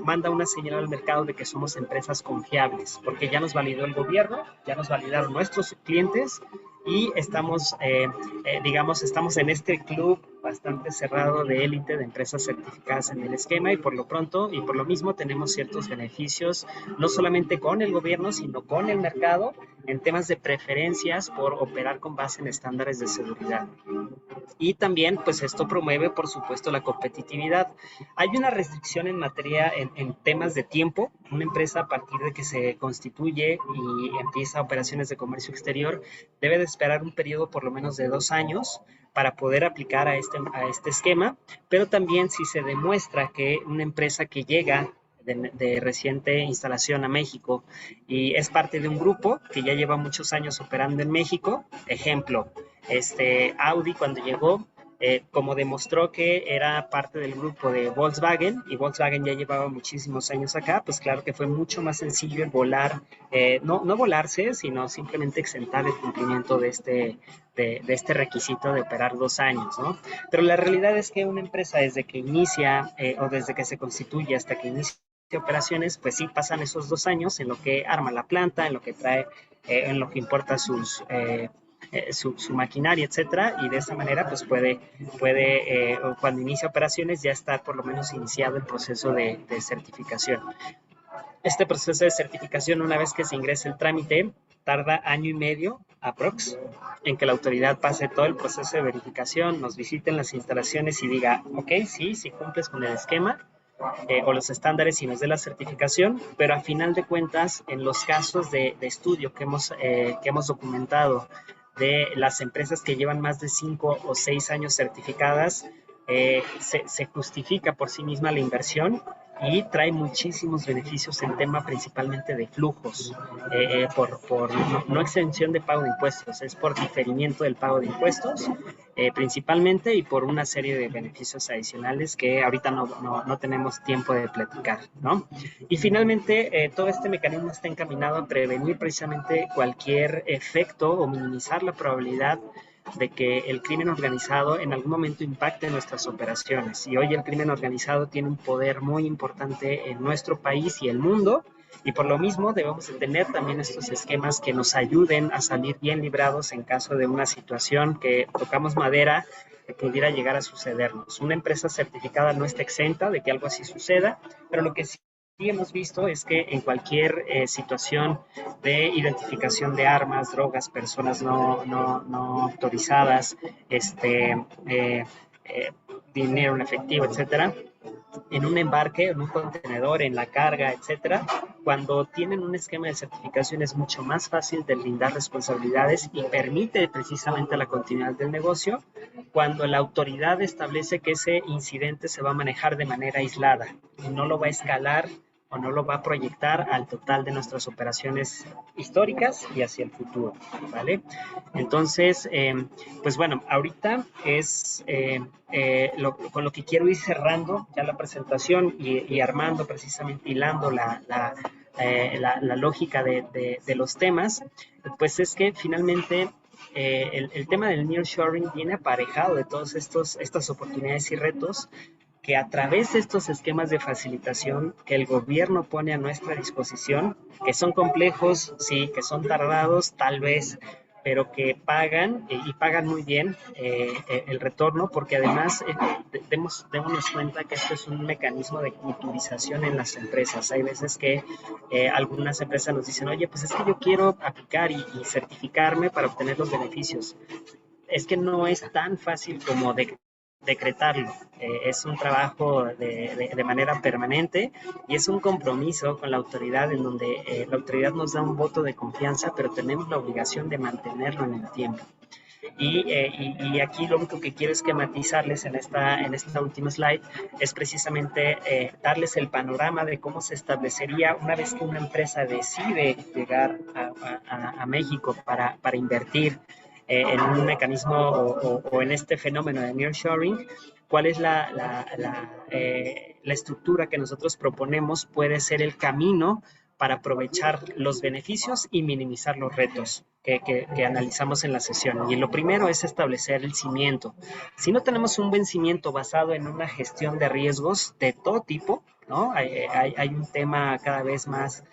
manda una señal al mercado de que somos empresas confiables, porque ya nos validó el gobierno, ya nos validaron nuestros clientes y estamos en este club bastante cerrado de élite de empresas certificadas en el esquema y por lo mismo tenemos ciertos beneficios, no solamente con el gobierno, sino con el mercado en temas de preferencias por operar con base en estándares de seguridad. Y también, pues esto promueve, por supuesto, la competitividad. Hay una restricción en materia, en temas de tiempo. Una empresa, a partir de que se constituye y empieza operaciones de comercio exterior, debe de esperar un periodo por lo menos de 2 años para poder aplicar a este esquema, pero también si se demuestra que una empresa que llega de reciente instalación a México y es parte de un grupo que ya lleva muchos años operando en México, ejemplo, Audi cuando llegó, como demostró que era parte del grupo de Volkswagen y Volkswagen ya llevaba muchísimos años acá, pues claro que fue mucho más sencillo volar, no volarse, sino simplemente exentar el cumplimiento de este requisito de operar 2 años, ¿no? Pero la realidad es que una empresa desde que inicia o desde que se constituye hasta que inicia operaciones, pues sí pasan esos 2 años en lo que arma la planta, en lo que trae, en lo que importa su maquinaria, etcétera, y de esta manera pues puede cuando inicia operaciones ya estar por lo menos iniciado el proceso de certificación. Este proceso de certificación, una vez que se ingresa el trámite, tarda 1 año y medio aprox en que la autoridad pase todo el proceso de verificación, nos visiten las instalaciones y diga, ok, sí cumples con el esquema, o los estándares y nos dé la certificación, pero a final de cuentas, en los casos de estudio que hemos documentado de las empresas que llevan más de 5 o 6 años certificadas, se justifica por sí misma la inversión y trae muchísimos beneficios en tema principalmente de flujos, por no exención de pago de impuestos, es por diferimiento del pago de impuestos, principalmente, y por una serie de beneficios adicionales que ahorita no tenemos tiempo de platicar, ¿no? Y finalmente, todo este mecanismo está encaminado a prevenir precisamente cualquier efecto o minimizar la probabilidad de que el crimen organizado en algún momento impacte nuestras operaciones. Y hoy el crimen organizado tiene un poder muy importante en nuestro país y el mundo, y por lo mismo debemos de tener también estos esquemas que nos ayuden a salir bien librados en caso de una situación que tocamos madera que pudiera llegar a sucedernos. Una empresa certificada no está exenta de que algo así suceda, pero lo que sí hemos visto es que en cualquier situación de identificación de armas, drogas, personas no autorizadas, dinero en efectivo, etcétera, en un embarque, en un contenedor, en la carga, etcétera, cuando tienen un esquema de certificación es mucho más fácil de lindar responsabilidades y permite precisamente la continuidad del negocio cuando la autoridad establece que ese incidente se va a manejar de manera aislada y no lo va a escalar o no lo va a proyectar al total de nuestras operaciones históricas y hacia el futuro, ¿vale? Entonces, pues bueno, ahorita es con lo que quiero ir cerrando ya la presentación y armando precisamente, hilando la lógica de los temas, pues es que finalmente el tema del nearshoring viene aparejado de todas estas oportunidades y retos que a través de estos esquemas de facilitación que el gobierno pone a nuestra disposición, que son complejos, sí, que son tardados, tal vez, pero que pagan y pagan muy bien el retorno, porque además démonos cuenta que esto es un mecanismo de culturización en las empresas. Hay veces que algunas empresas nos dicen, oye, pues es que yo quiero aplicar y certificarme para obtener los beneficios. Es que no es tan fácil como decretarlo. Es un trabajo de manera permanente y es un compromiso con la autoridad en donde la autoridad nos da un voto de confianza, pero tenemos la obligación de mantenerlo en el tiempo. Y aquí lo único que quiero esquematizarles en esta última slide es precisamente darles el panorama de cómo se establecería una vez que una empresa decide llegar a México para invertir en un mecanismo o en este fenómeno de nearshoring, cuál es la estructura que nosotros proponemos puede ser el camino para aprovechar los beneficios y minimizar los retos que analizamos en la sesión. Y lo primero es establecer el cimiento. Si no tenemos un buen cimiento basado en una gestión de riesgos de todo tipo, ¿no? Hay un tema cada vez más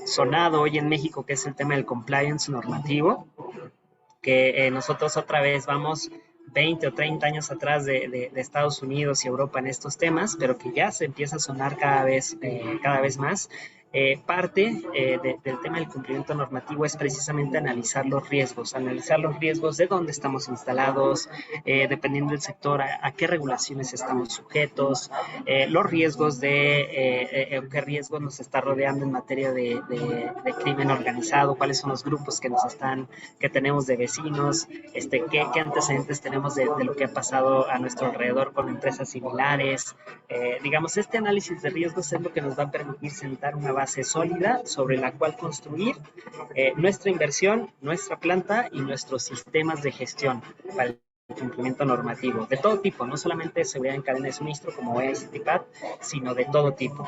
sonado hoy en México, que es el tema del compliance normativo, que nosotros otra vez vamos 20 o 30 años atrás de Estados Unidos y Europa en estos temas, pero que ya se empieza a sonar cada vez más. Parte del tema del cumplimiento normativo es precisamente analizar los riesgos de dónde estamos instalados, dependiendo del sector, a qué regulaciones estamos sujetos, los riesgos qué riesgos nos está rodeando en materia de crimen organizado, cuáles son los grupos que tenemos de vecinos, qué antecedentes tenemos de lo que ha pasado a nuestro alrededor con empresas similares. Digamos, este análisis de riesgos es lo que nos va a permitir sentar una base sólida sobre la cual construir nuestra inversión, nuestra planta y nuestros sistemas de gestión para el cumplimiento normativo, de todo tipo, no solamente de seguridad en cadena de suministro como es TIPAD, sino de todo tipo.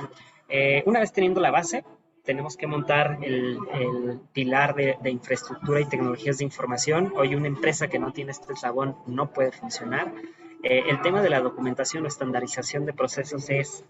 Una vez teniendo la base, tenemos que montar el pilar de infraestructura y tecnologías de información. Hoy una empresa que no tiene este eslabón no puede funcionar. El tema de la documentación o estandarización de procesos es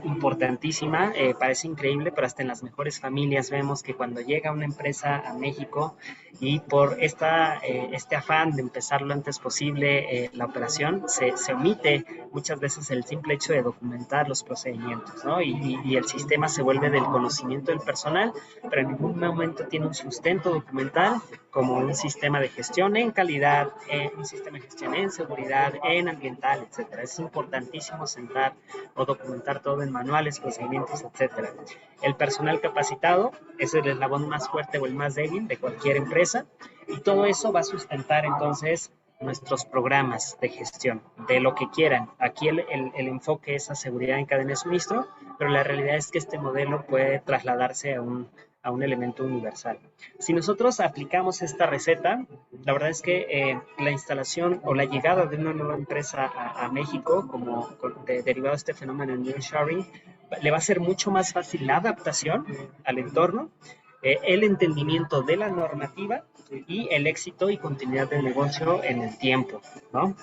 importantísima, parece increíble, pero hasta en las mejores familias vemos que cuando llega una empresa a México y por este afán de empezar lo antes posible la operación, se omite muchas veces el simple hecho de documentar los procedimientos, ¿no? Y el sistema se vuelve del conocimiento del personal, pero en ningún momento tiene un sustento documental como un sistema de gestión en calidad, un sistema de gestión en seguridad, en ambiental, etcétera. Es importantísimo sentar o documentar todo en manuales, procedimientos, etcétera. El personal capacitado es el eslabón más fuerte o el más débil de cualquier empresa, y todo eso va a sustentar entonces nuestros programas de gestión, de lo que quieran. Aquí el enfoque es a seguridad en cadena de suministro, pero la realidad es que este modelo puede trasladarse a un elemento universal. Si nosotros aplicamos esta receta, la verdad es que la instalación o la llegada de una nueva empresa a México, derivado de este fenómeno de nearshoring, le va a ser mucho más fácil la adaptación al entorno, el entendimiento de la normativa y el éxito y continuidad del negocio en el tiempo, ¿no?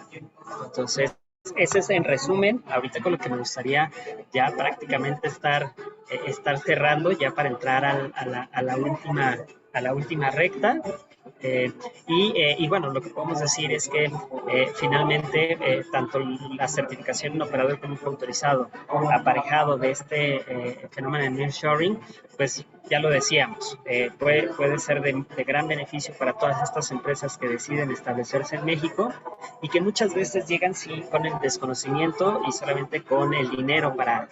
Entonces, ese es en resumen, ahorita con lo que me gustaría ya prácticamente estar cerrando, ya para entrar a la última recta. Y bueno, lo que podemos decir es que finalmente tanto la certificación en operador económico autorizado aparejado de este fenómeno de nearshoring, pues ya lo decíamos, puede ser de gran beneficio para todas estas empresas que deciden establecerse en México y que muchas veces llegan sí con el desconocimiento y solamente con el dinero para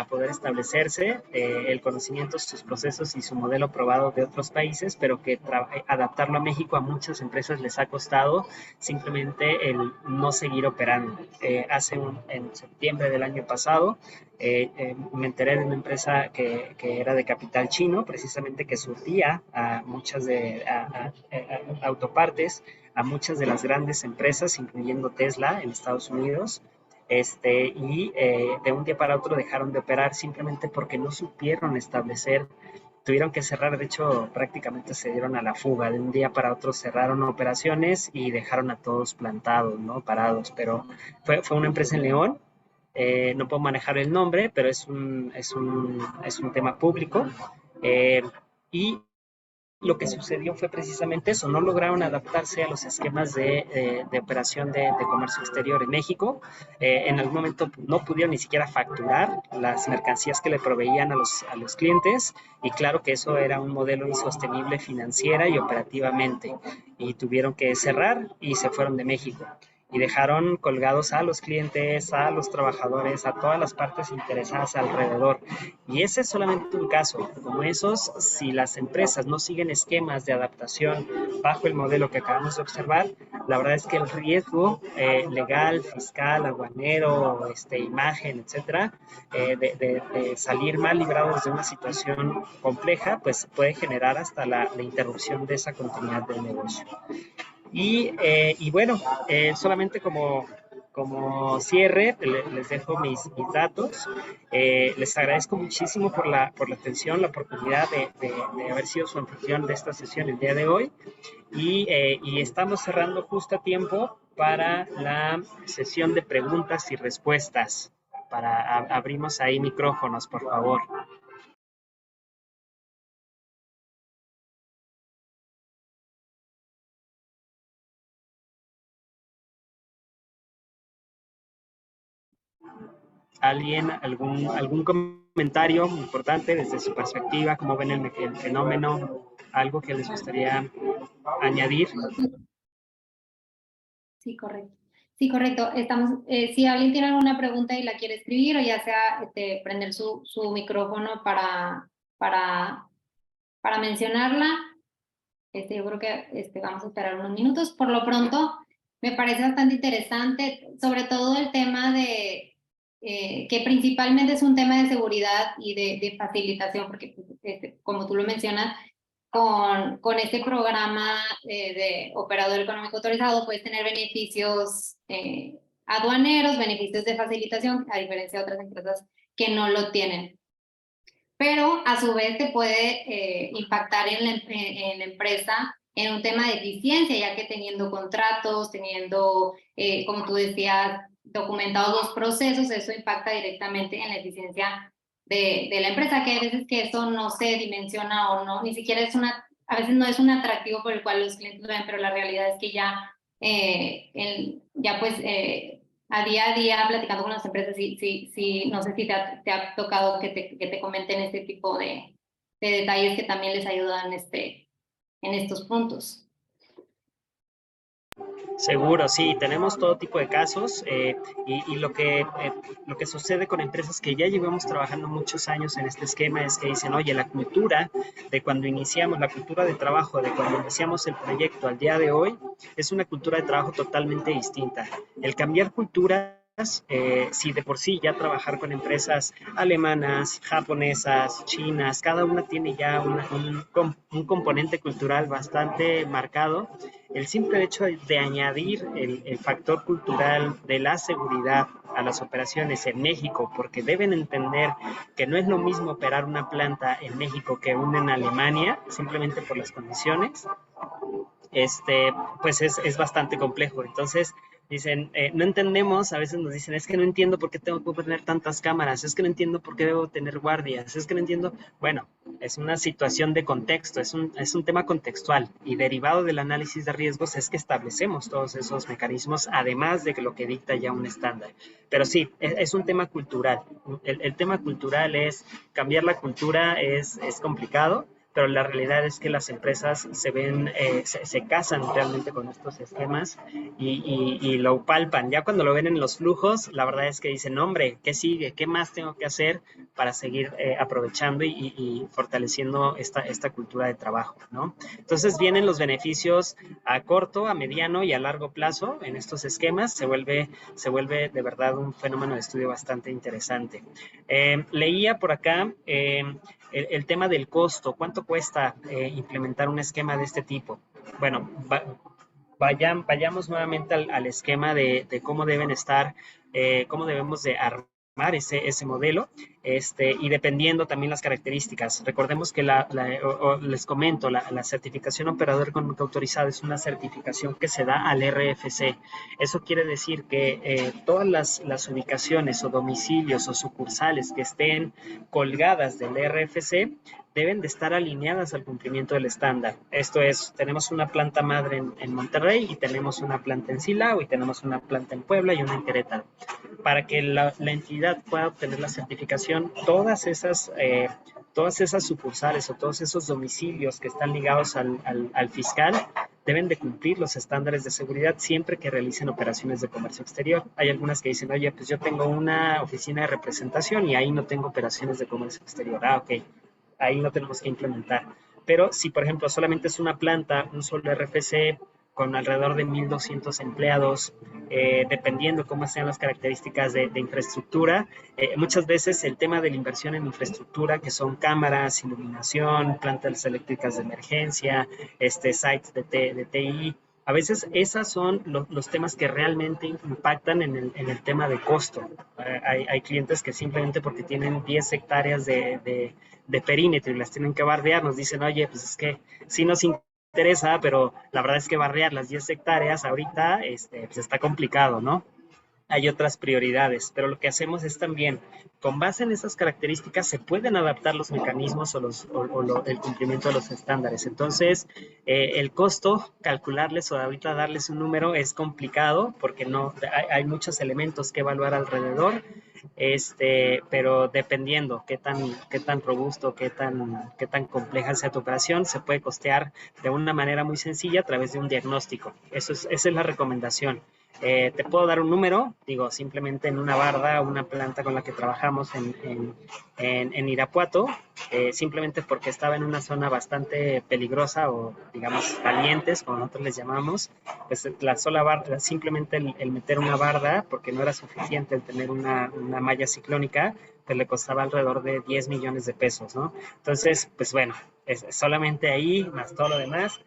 poder establecerse, el conocimiento, sus procesos y su modelo probado de otros países, pero que adaptarlo a México a muchas empresas les ha costado simplemente el no seguir operando. En septiembre del año pasado me enteré de una empresa que era de capital chino, precisamente que surtía a muchas autopartes, a muchas de las grandes empresas, incluyendo Tesla en Estados Unidos, y de un día para otro dejaron de operar simplemente porque no supieron establecer, tuvieron que cerrar, de hecho prácticamente se dieron a la fuga, de un día para otro cerraron operaciones y dejaron a todos plantados, ¿no? Parados, pero fue una empresa en León, no puedo manejar el nombre, pero es un tema público, y lo que sucedió fue precisamente eso, no lograron adaptarse a los esquemas de operación de comercio exterior en México. En algún momento no pudieron ni siquiera facturar las mercancías que le proveían a los clientes, y claro que eso era un modelo insostenible financiera y operativamente, y tuvieron que cerrar y se fueron de México. Y dejaron colgados a los clientes, a los trabajadores, a todas las partes interesadas alrededor. Y ese es solamente un caso. Como esos, si las empresas no siguen esquemas de adaptación bajo el modelo que acabamos de observar, la verdad es que el riesgo legal, fiscal, aduanero, imagen, etcétera, de salir mal librados de una situación compleja, pues puede generar hasta la interrupción de esa continuidad del negocio. Y bueno, solamente como cierre, les dejo mis datos. Les agradezco muchísimo por la atención, la oportunidad de haber sido su anfitrión de esta sesión el día de hoy. Y estamos cerrando justo a tiempo para la sesión de preguntas y respuestas. Abrimos ahí micrófonos, por favor. ¿Alguien, algún comentario importante desde su perspectiva? ¿Cómo ven el fenómeno? ¿Algo que les gustaría añadir? Sí, correcto. Sí, correcto. Si alguien tiene alguna pregunta y la quiere escribir, o ya sea prender su micrófono para mencionarla, yo creo que vamos a esperar unos minutos. Por lo pronto, me parece bastante interesante, sobre todo el tema de que principalmente es un tema de seguridad y de facilitación, porque como tú lo mencionas, con este programa de operador económico autorizado puedes tener beneficios aduaneros, beneficios de facilitación, a diferencia de otras empresas que no lo tienen. Pero a su vez te puede impactar en la empresa en un tema de eficiencia, ya que teniendo contratos, teniendo, como tú decías, documentados los procesos, eso impacta directamente en la eficiencia de la empresa, que hay veces que eso no se dimensiona o no, ni siquiera a veces no es un atractivo por el cual los clientes lo ven, pero la realidad es que ya, a día platicando con las empresas, sí, no sé si te ha tocado que te comenten este tipo de detalles que también les ayudan en estos puntos. Seguro, sí, tenemos todo tipo de casos y lo que sucede con empresas que ya llevamos trabajando muchos años en este esquema es que dicen, oye, la cultura de cuando iniciamos, la cultura de trabajo de cuando iniciamos el proyecto al día de hoy es una cultura de trabajo totalmente distinta. El cambiar cultura si de por sí ya trabajar con empresas alemanas, japonesas, chinas, cada una tiene ya un componente cultural bastante marcado, el simple hecho de añadir el factor cultural de la seguridad a las operaciones en México, porque deben entender que no es lo mismo operar una planta en México que una en Alemania, simplemente por las condiciones, pues es bastante complejo. Entonces, dicen, no entendemos, a veces nos dicen, es que no entiendo por qué tengo que poner tantas cámaras, es que no entiendo por qué debo tener guardias, es que no entiendo, bueno, es una situación de contexto, es un tema contextual y derivado del análisis de riesgos es que establecemos todos esos mecanismos, además de lo que dicta ya un estándar. Pero sí, es un tema cultural. El tema cultural es, cambiar la cultura es complicado, pero la realidad es que las empresas se casan realmente con estos esquemas y lo palpan. Ya cuando lo ven en los flujos, la verdad es que dicen, hombre, ¿qué sigue? ¿Qué más tengo que hacer para seguir aprovechando y fortaleciendo esta cultura de trabajo, ¿no? Entonces vienen los beneficios a corto, a mediano y a largo plazo en estos esquemas. Se vuelve de verdad un fenómeno de estudio bastante interesante. Leía por acá el tema del costo. ¿Cuánto cuesta implementar un esquema de este tipo? Bueno, vayamos nuevamente al esquema de cómo deben estar, cómo debemos de armar ese modelo, y dependiendo también las características. Recordemos que les comento, la certificación operador económico autorizado es una certificación que se da al RFC. Eso quiere decir que todas las ubicaciones o domicilios o sucursales que estén colgadas del RFC deben de estar alineadas al cumplimiento del estándar. Esto es, tenemos una planta madre en Monterrey y tenemos una planta en Silao y tenemos una planta en Puebla y una en Querétaro. Para que la entidad pueda obtener la certificación, todas esas sucursales o todos esos domicilios que están ligados al fiscal deben de cumplir los estándares de seguridad siempre que realicen operaciones de comercio exterior. Hay algunas que dicen, oye, pues yo tengo una oficina de representación y ahí no tengo operaciones de comercio exterior. Ah, ok, ahí no tenemos que implementar. Pero si, por ejemplo, solamente es una planta, un solo RFC con alrededor de 1,200 empleados, dependiendo cómo sean las características de infraestructura, muchas veces el tema de la inversión en infraestructura, que son cámaras, iluminación, plantas eléctricas de emergencia, sites de TI, a veces esos son los temas que realmente impactan en el tema de costo. Hay clientes que simplemente porque tienen 10 hectáreas de perímetro y las tienen que bardear, nos dicen, oye, pues es que sí nos interesa, pero la verdad es que barrear las 10 hectáreas ahorita pues está complicado, ¿no? Hay otras prioridades, pero lo que hacemos es también, con base en esas características, se pueden adaptar los mecanismos el cumplimiento de los estándares. Entonces, el costo, calcularles o ahorita darles un número es complicado porque no hay muchos elementos que evaluar alrededor, pero dependiendo qué tan robusto, qué tan compleja sea tu operación, se puede costear de una manera muy sencilla a través de un diagnóstico. Esa es la recomendación. Te puedo dar un número, digo, simplemente en una barda, una planta con la que trabajamos en Irapuato, simplemente porque estaba en una zona bastante peligrosa o, digamos, calientes, como nosotros les llamamos, pues la sola barda, simplemente el meter una barda, porque no era suficiente el tener una malla ciclónica, pues le costaba alrededor de 10 millones de pesos, ¿no? Entonces, pues bueno, es solamente ahí, más todo lo demás,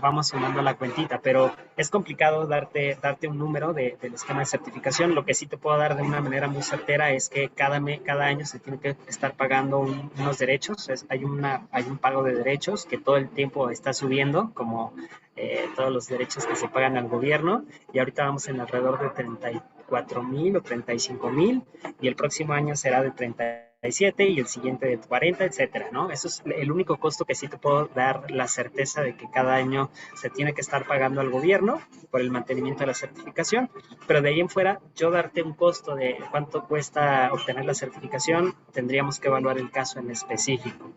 vamos sumando la cuentita, pero es complicado darte un número del esquema de certificación. Lo que sí te puedo dar de una manera muy certera es que cada año se tiene que estar pagando unos derechos. Hay un pago de derechos que todo el tiempo está subiendo, como todos los derechos que se pagan al gobierno, y ahorita vamos en alrededor de 34,000 o 35,000, y el próximo año será de 37 y el siguiente de 40, etcétera, ¿no? Eso es el único costo que sí te puedo dar la certeza de que cada año se tiene que estar pagando al gobierno por el mantenimiento de la certificación, pero de ahí en fuera, yo darte un costo de cuánto cuesta obtener la certificación, tendríamos que evaluar el caso en específico.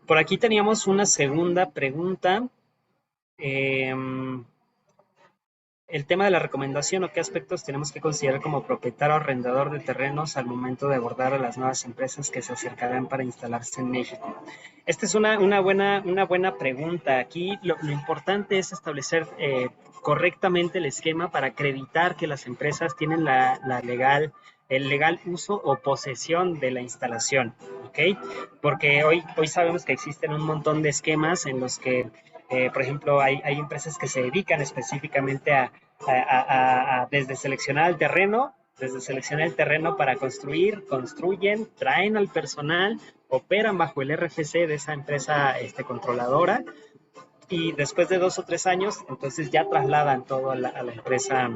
Por aquí teníamos una segunda pregunta. el tema de la recomendación o qué aspectos tenemos que considerar como propietario o arrendador de terrenos al momento de abordar a las nuevas empresas que se acercarán para instalarse en México. Esta es una buena pregunta. Aquí lo importante es establecer correctamente el esquema para acreditar que las empresas tienen el legal uso o posesión de la instalación, ¿ok? Porque hoy sabemos que existen un montón de esquemas en los que por ejemplo, hay empresas que se dedican específicamente desde seleccionar el terreno para construyen, traen al personal, operan bajo el RFC de esa empresa controladora y después de 2 o 3 años, entonces ya trasladan todo a la empresa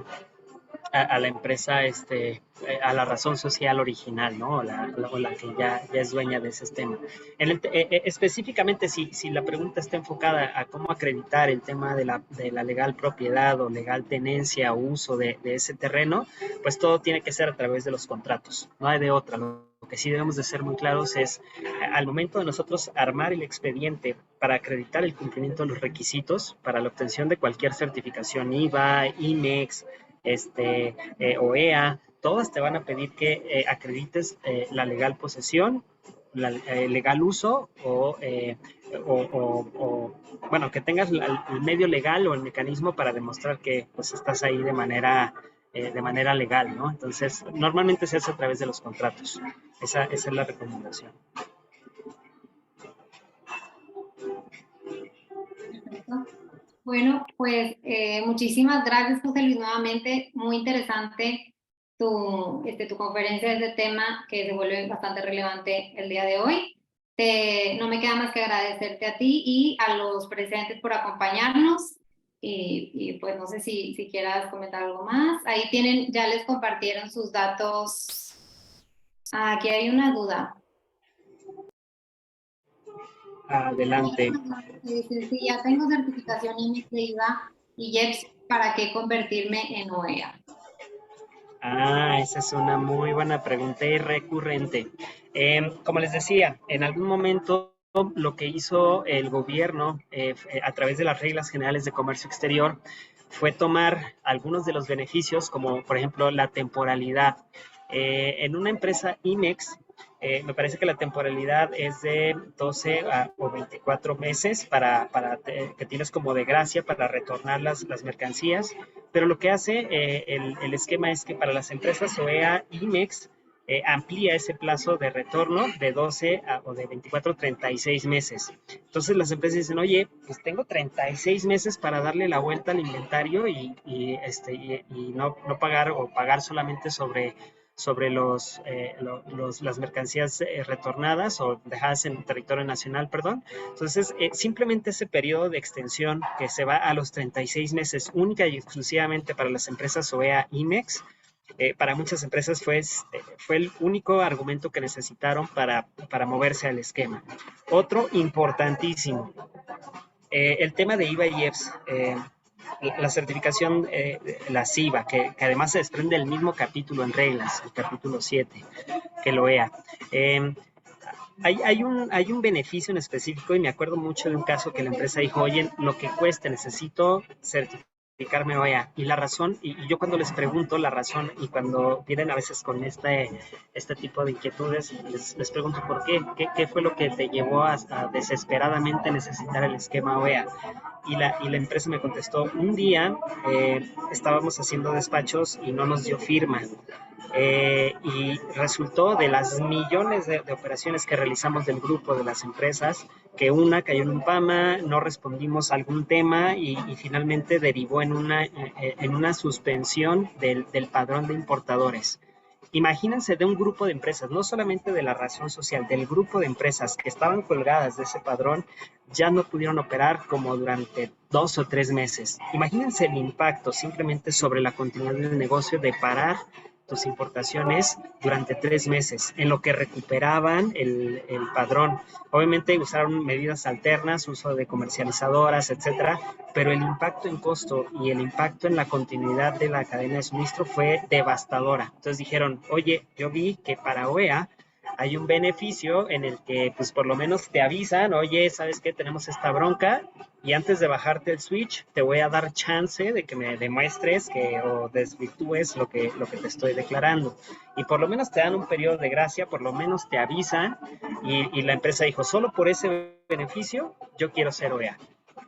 a la razón social original, ¿no? O la que ya es dueña de ese sistema. Específicamente, si la pregunta está enfocada a cómo acreditar el tema de la legal propiedad o legal tenencia o uso de ese terreno, pues todo tiene que ser a través de los contratos, no hay de otra. Lo que sí debemos de ser muy claros es, al momento de nosotros armar el expediente para acreditar el cumplimiento de los requisitos para la obtención de cualquier certificación IVA, IMEX, OEA, todas te van a pedir que acredites la legal posesión, legal uso bueno, que tengas el medio legal o el mecanismo para demostrar que pues estás ahí de manera legal, ¿no? Entonces, normalmente se hace a través de los contratos. Esa es la recomendación. Bueno, pues muchísimas gracias, José Luis, nuevamente. Muy interesante tu conferencia de este tema que se vuelve bastante relevante el día de hoy. No me queda más que agradecerte a ti y a los presentes por acompañarnos. Y pues no sé si quieras comentar algo más. Ahí tienen, ya les compartieron sus datos. Aquí hay una duda. Adelante. Si ya tengo certificación IMEX de IVA y IEPS, ¿para qué convertirme en OEA? Esa es una muy buena pregunta y recurrente. Como les decía, en algún momento lo que hizo el gobierno a través de las reglas generales de comercio exterior fue tomar algunos de los beneficios, como por ejemplo la temporalidad. En una empresa IMEX, me parece que la temporalidad es de 12 o 24 meses que tienes como de gracia para retornar las mercancías, pero lo que hace el esquema es que para las empresas OEA, IMEX, amplía ese plazo de retorno de 12 o de 24 a 36 meses. Entonces las empresas dicen, oye, pues tengo 36 meses para darle la vuelta al inventario y no pagar o pagar solamente sobre las mercancías retornadas o dejadas en territorio nacional, perdón. Entonces, simplemente ese periodo de extensión que se va a los 36 meses, única y exclusivamente para las empresas OEA IMEX, para muchas empresas fue el único argumento que necesitaron para moverse al esquema. Otro importantísimo, el tema de IVA y IEPS. La certificación, la CIVA, que además se desprende del mismo capítulo en reglas, el capítulo 7, que lo EA. Hay un beneficio en específico y me acuerdo mucho de un caso que la empresa dijo, oye, lo que cueste, necesito certificarme OEA. Y la razón, y yo cuando les pregunto la razón, y cuando vienen a veces con este tipo de inquietudes, les pregunto por qué, qué fue lo que te llevó a desesperadamente necesitar el esquema OEA. Y la empresa me contestó, un día estábamos haciendo despachos y no nos dio firma. Y resultó de las millones de operaciones que realizamos del grupo de las empresas, que una cayó en un PAMA, no respondimos a algún tema y finalmente derivó en una suspensión del padrón de importadores. Imagínense de un grupo de empresas, no solamente de la razón social, del grupo de empresas que estaban colgadas de ese padrón, ya no pudieron operar como durante 2 o 3 meses. Imagínense el impacto simplemente sobre la continuidad del negocio de parar tus importaciones durante 3 meses, en lo que recuperaban el padrón. Obviamente usaron medidas alternas, uso de comercializadoras, etcétera, pero el impacto en costo y el impacto en la continuidad de la cadena de suministro fue devastadora. Entonces dijeron, oye, yo vi que para OEA hay un beneficio en el que pues por lo menos te avisan, oye, ¿sabes qué? Tenemos esta bronca y antes de bajarte el switch, te voy a dar chance de que me demuestres o desvirtúes lo que te estoy declarando. Y por lo menos te dan un periodo de gracia, por lo menos te avisan, y la empresa dijo, solo por ese beneficio, yo quiero ser OEA,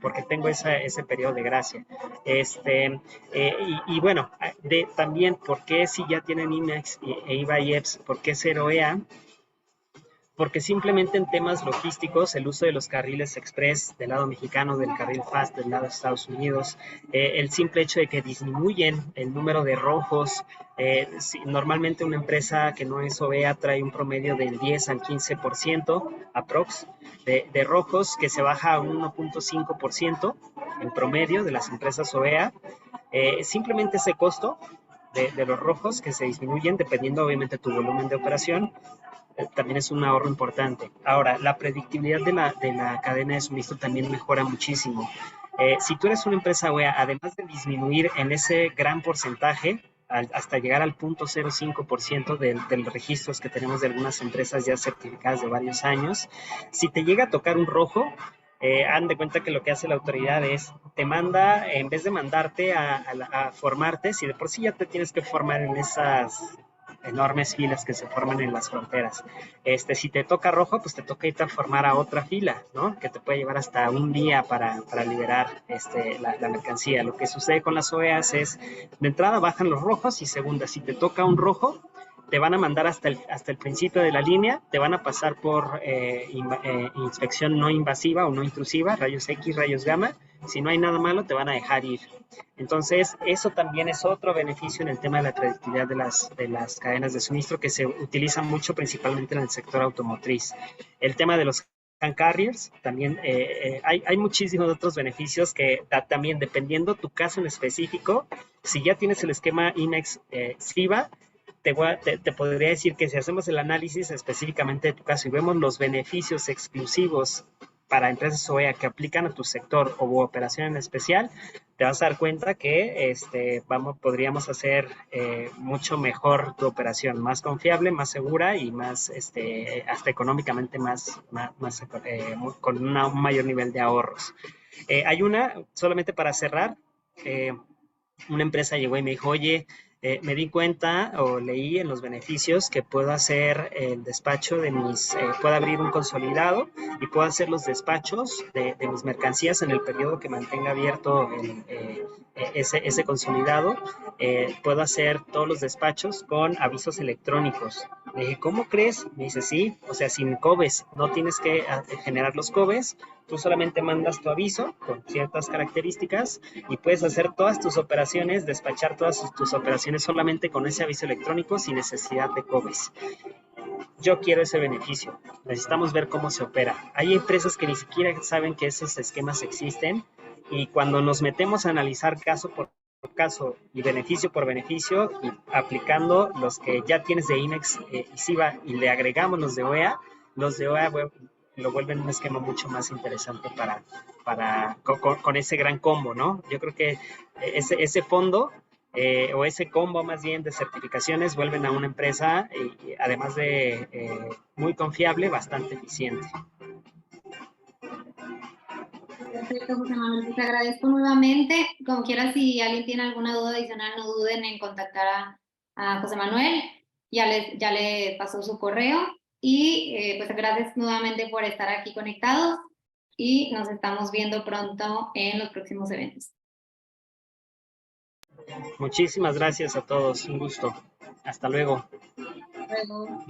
porque tengo ese periodo de gracia. Y bueno, también, ¿por qué si ya tienen IMEX e IVA y EPS, por qué ser OEA? Porque simplemente en temas logísticos, el uso de los carriles express del lado mexicano, del carril fast del lado de Estados Unidos, el simple hecho de que disminuyen el número de rojos, normalmente una empresa que no es OEA trae un promedio del 10 al 15% aprox de rojos, que se baja a un 1.5% en promedio de las empresas OEA. Simplemente ese costo de los rojos que se disminuyen dependiendo obviamente tu volumen de operación, también es un ahorro importante. Ahora, la predictibilidad de la cadena de suministro también mejora muchísimo. Si tú eres una empresa OEA, además de disminuir en ese gran porcentaje, hasta llegar al 0.05% de los registros que tenemos de algunas empresas ya certificadas de varios años, si te llega a tocar un rojo, hagan de cuenta que lo que hace la autoridad es, te manda, en vez de mandarte a formarte, si de por sí ya te tienes que formar en esas enormes filas que se forman en las fronteras. Si te toca rojo, pues te toca irte a formar a otra fila, ¿no? Que te puede llevar hasta un día para liberar la mercancía. Lo que sucede con las OEAs es, de entrada bajan los rojos y segunda, si te toca un rojo, te van a mandar hasta el principio de la línea, te van a pasar por inspección no invasiva o no intrusiva, rayos X, rayos gamma. Si no hay nada malo, te van a dejar ir. Entonces, eso también es otro beneficio en el tema de la predictibilidad de las cadenas de suministro, que se utiliza mucho principalmente en el sector automotriz. El tema de los hand carriers, también hay muchísimos otros beneficios que también, dependiendo tu caso en específico, si ya tienes el esquema IMEX-SIVA, te podría decir que si hacemos el análisis específicamente de tu caso y vemos los beneficios exclusivos para empresas OEA que aplican a tu sector o operación en especial, te vas a dar cuenta que podríamos hacer mucho mejor tu operación, más confiable, más segura y más, hasta económicamente con un mayor nivel de ahorros. Hay solamente para cerrar, una empresa llegó y me dijo, oye, me di cuenta o leí en los beneficios que puedo hacer el despacho puedo abrir un consolidado y puedo hacer los despachos de mis mercancías en el periodo que mantenga abierto ese consolidado. Puedo hacer todos los despachos con avisos electrónicos. Le dije, ¿cómo crees? Me dice, sí, o sea, sin COBES, no tienes que generar los COBES, tú solamente mandas tu aviso con ciertas características y puedes hacer todas tus operaciones, despachar todas tus operaciones solamente con ese aviso electrónico sin necesidad de COBES. Yo quiero ese beneficio. Necesitamos ver cómo se opera. Hay empresas que ni siquiera saben que esos esquemas existen y cuando nos metemos a analizar caso por caso y beneficio por beneficio y aplicando los que ya tienes de IMEX y SIVA y le agregamos los de OEA lo vuelven un esquema mucho más interesante con ese gran combo, ¿no? Yo creo que ese fondo o ese combo más bien de certificaciones vuelven a una empresa, además de muy confiable, bastante eficiente. Perfecto, José Manuel, te agradezco nuevamente. Como quiera, si alguien tiene alguna duda adicional, no duden en contactar a José Manuel. Ya le pasó su correo. Y pues gracias nuevamente por estar aquí conectados y nos estamos viendo pronto en los próximos eventos. Muchísimas gracias a todos, un gusto. Hasta luego. Hasta luego.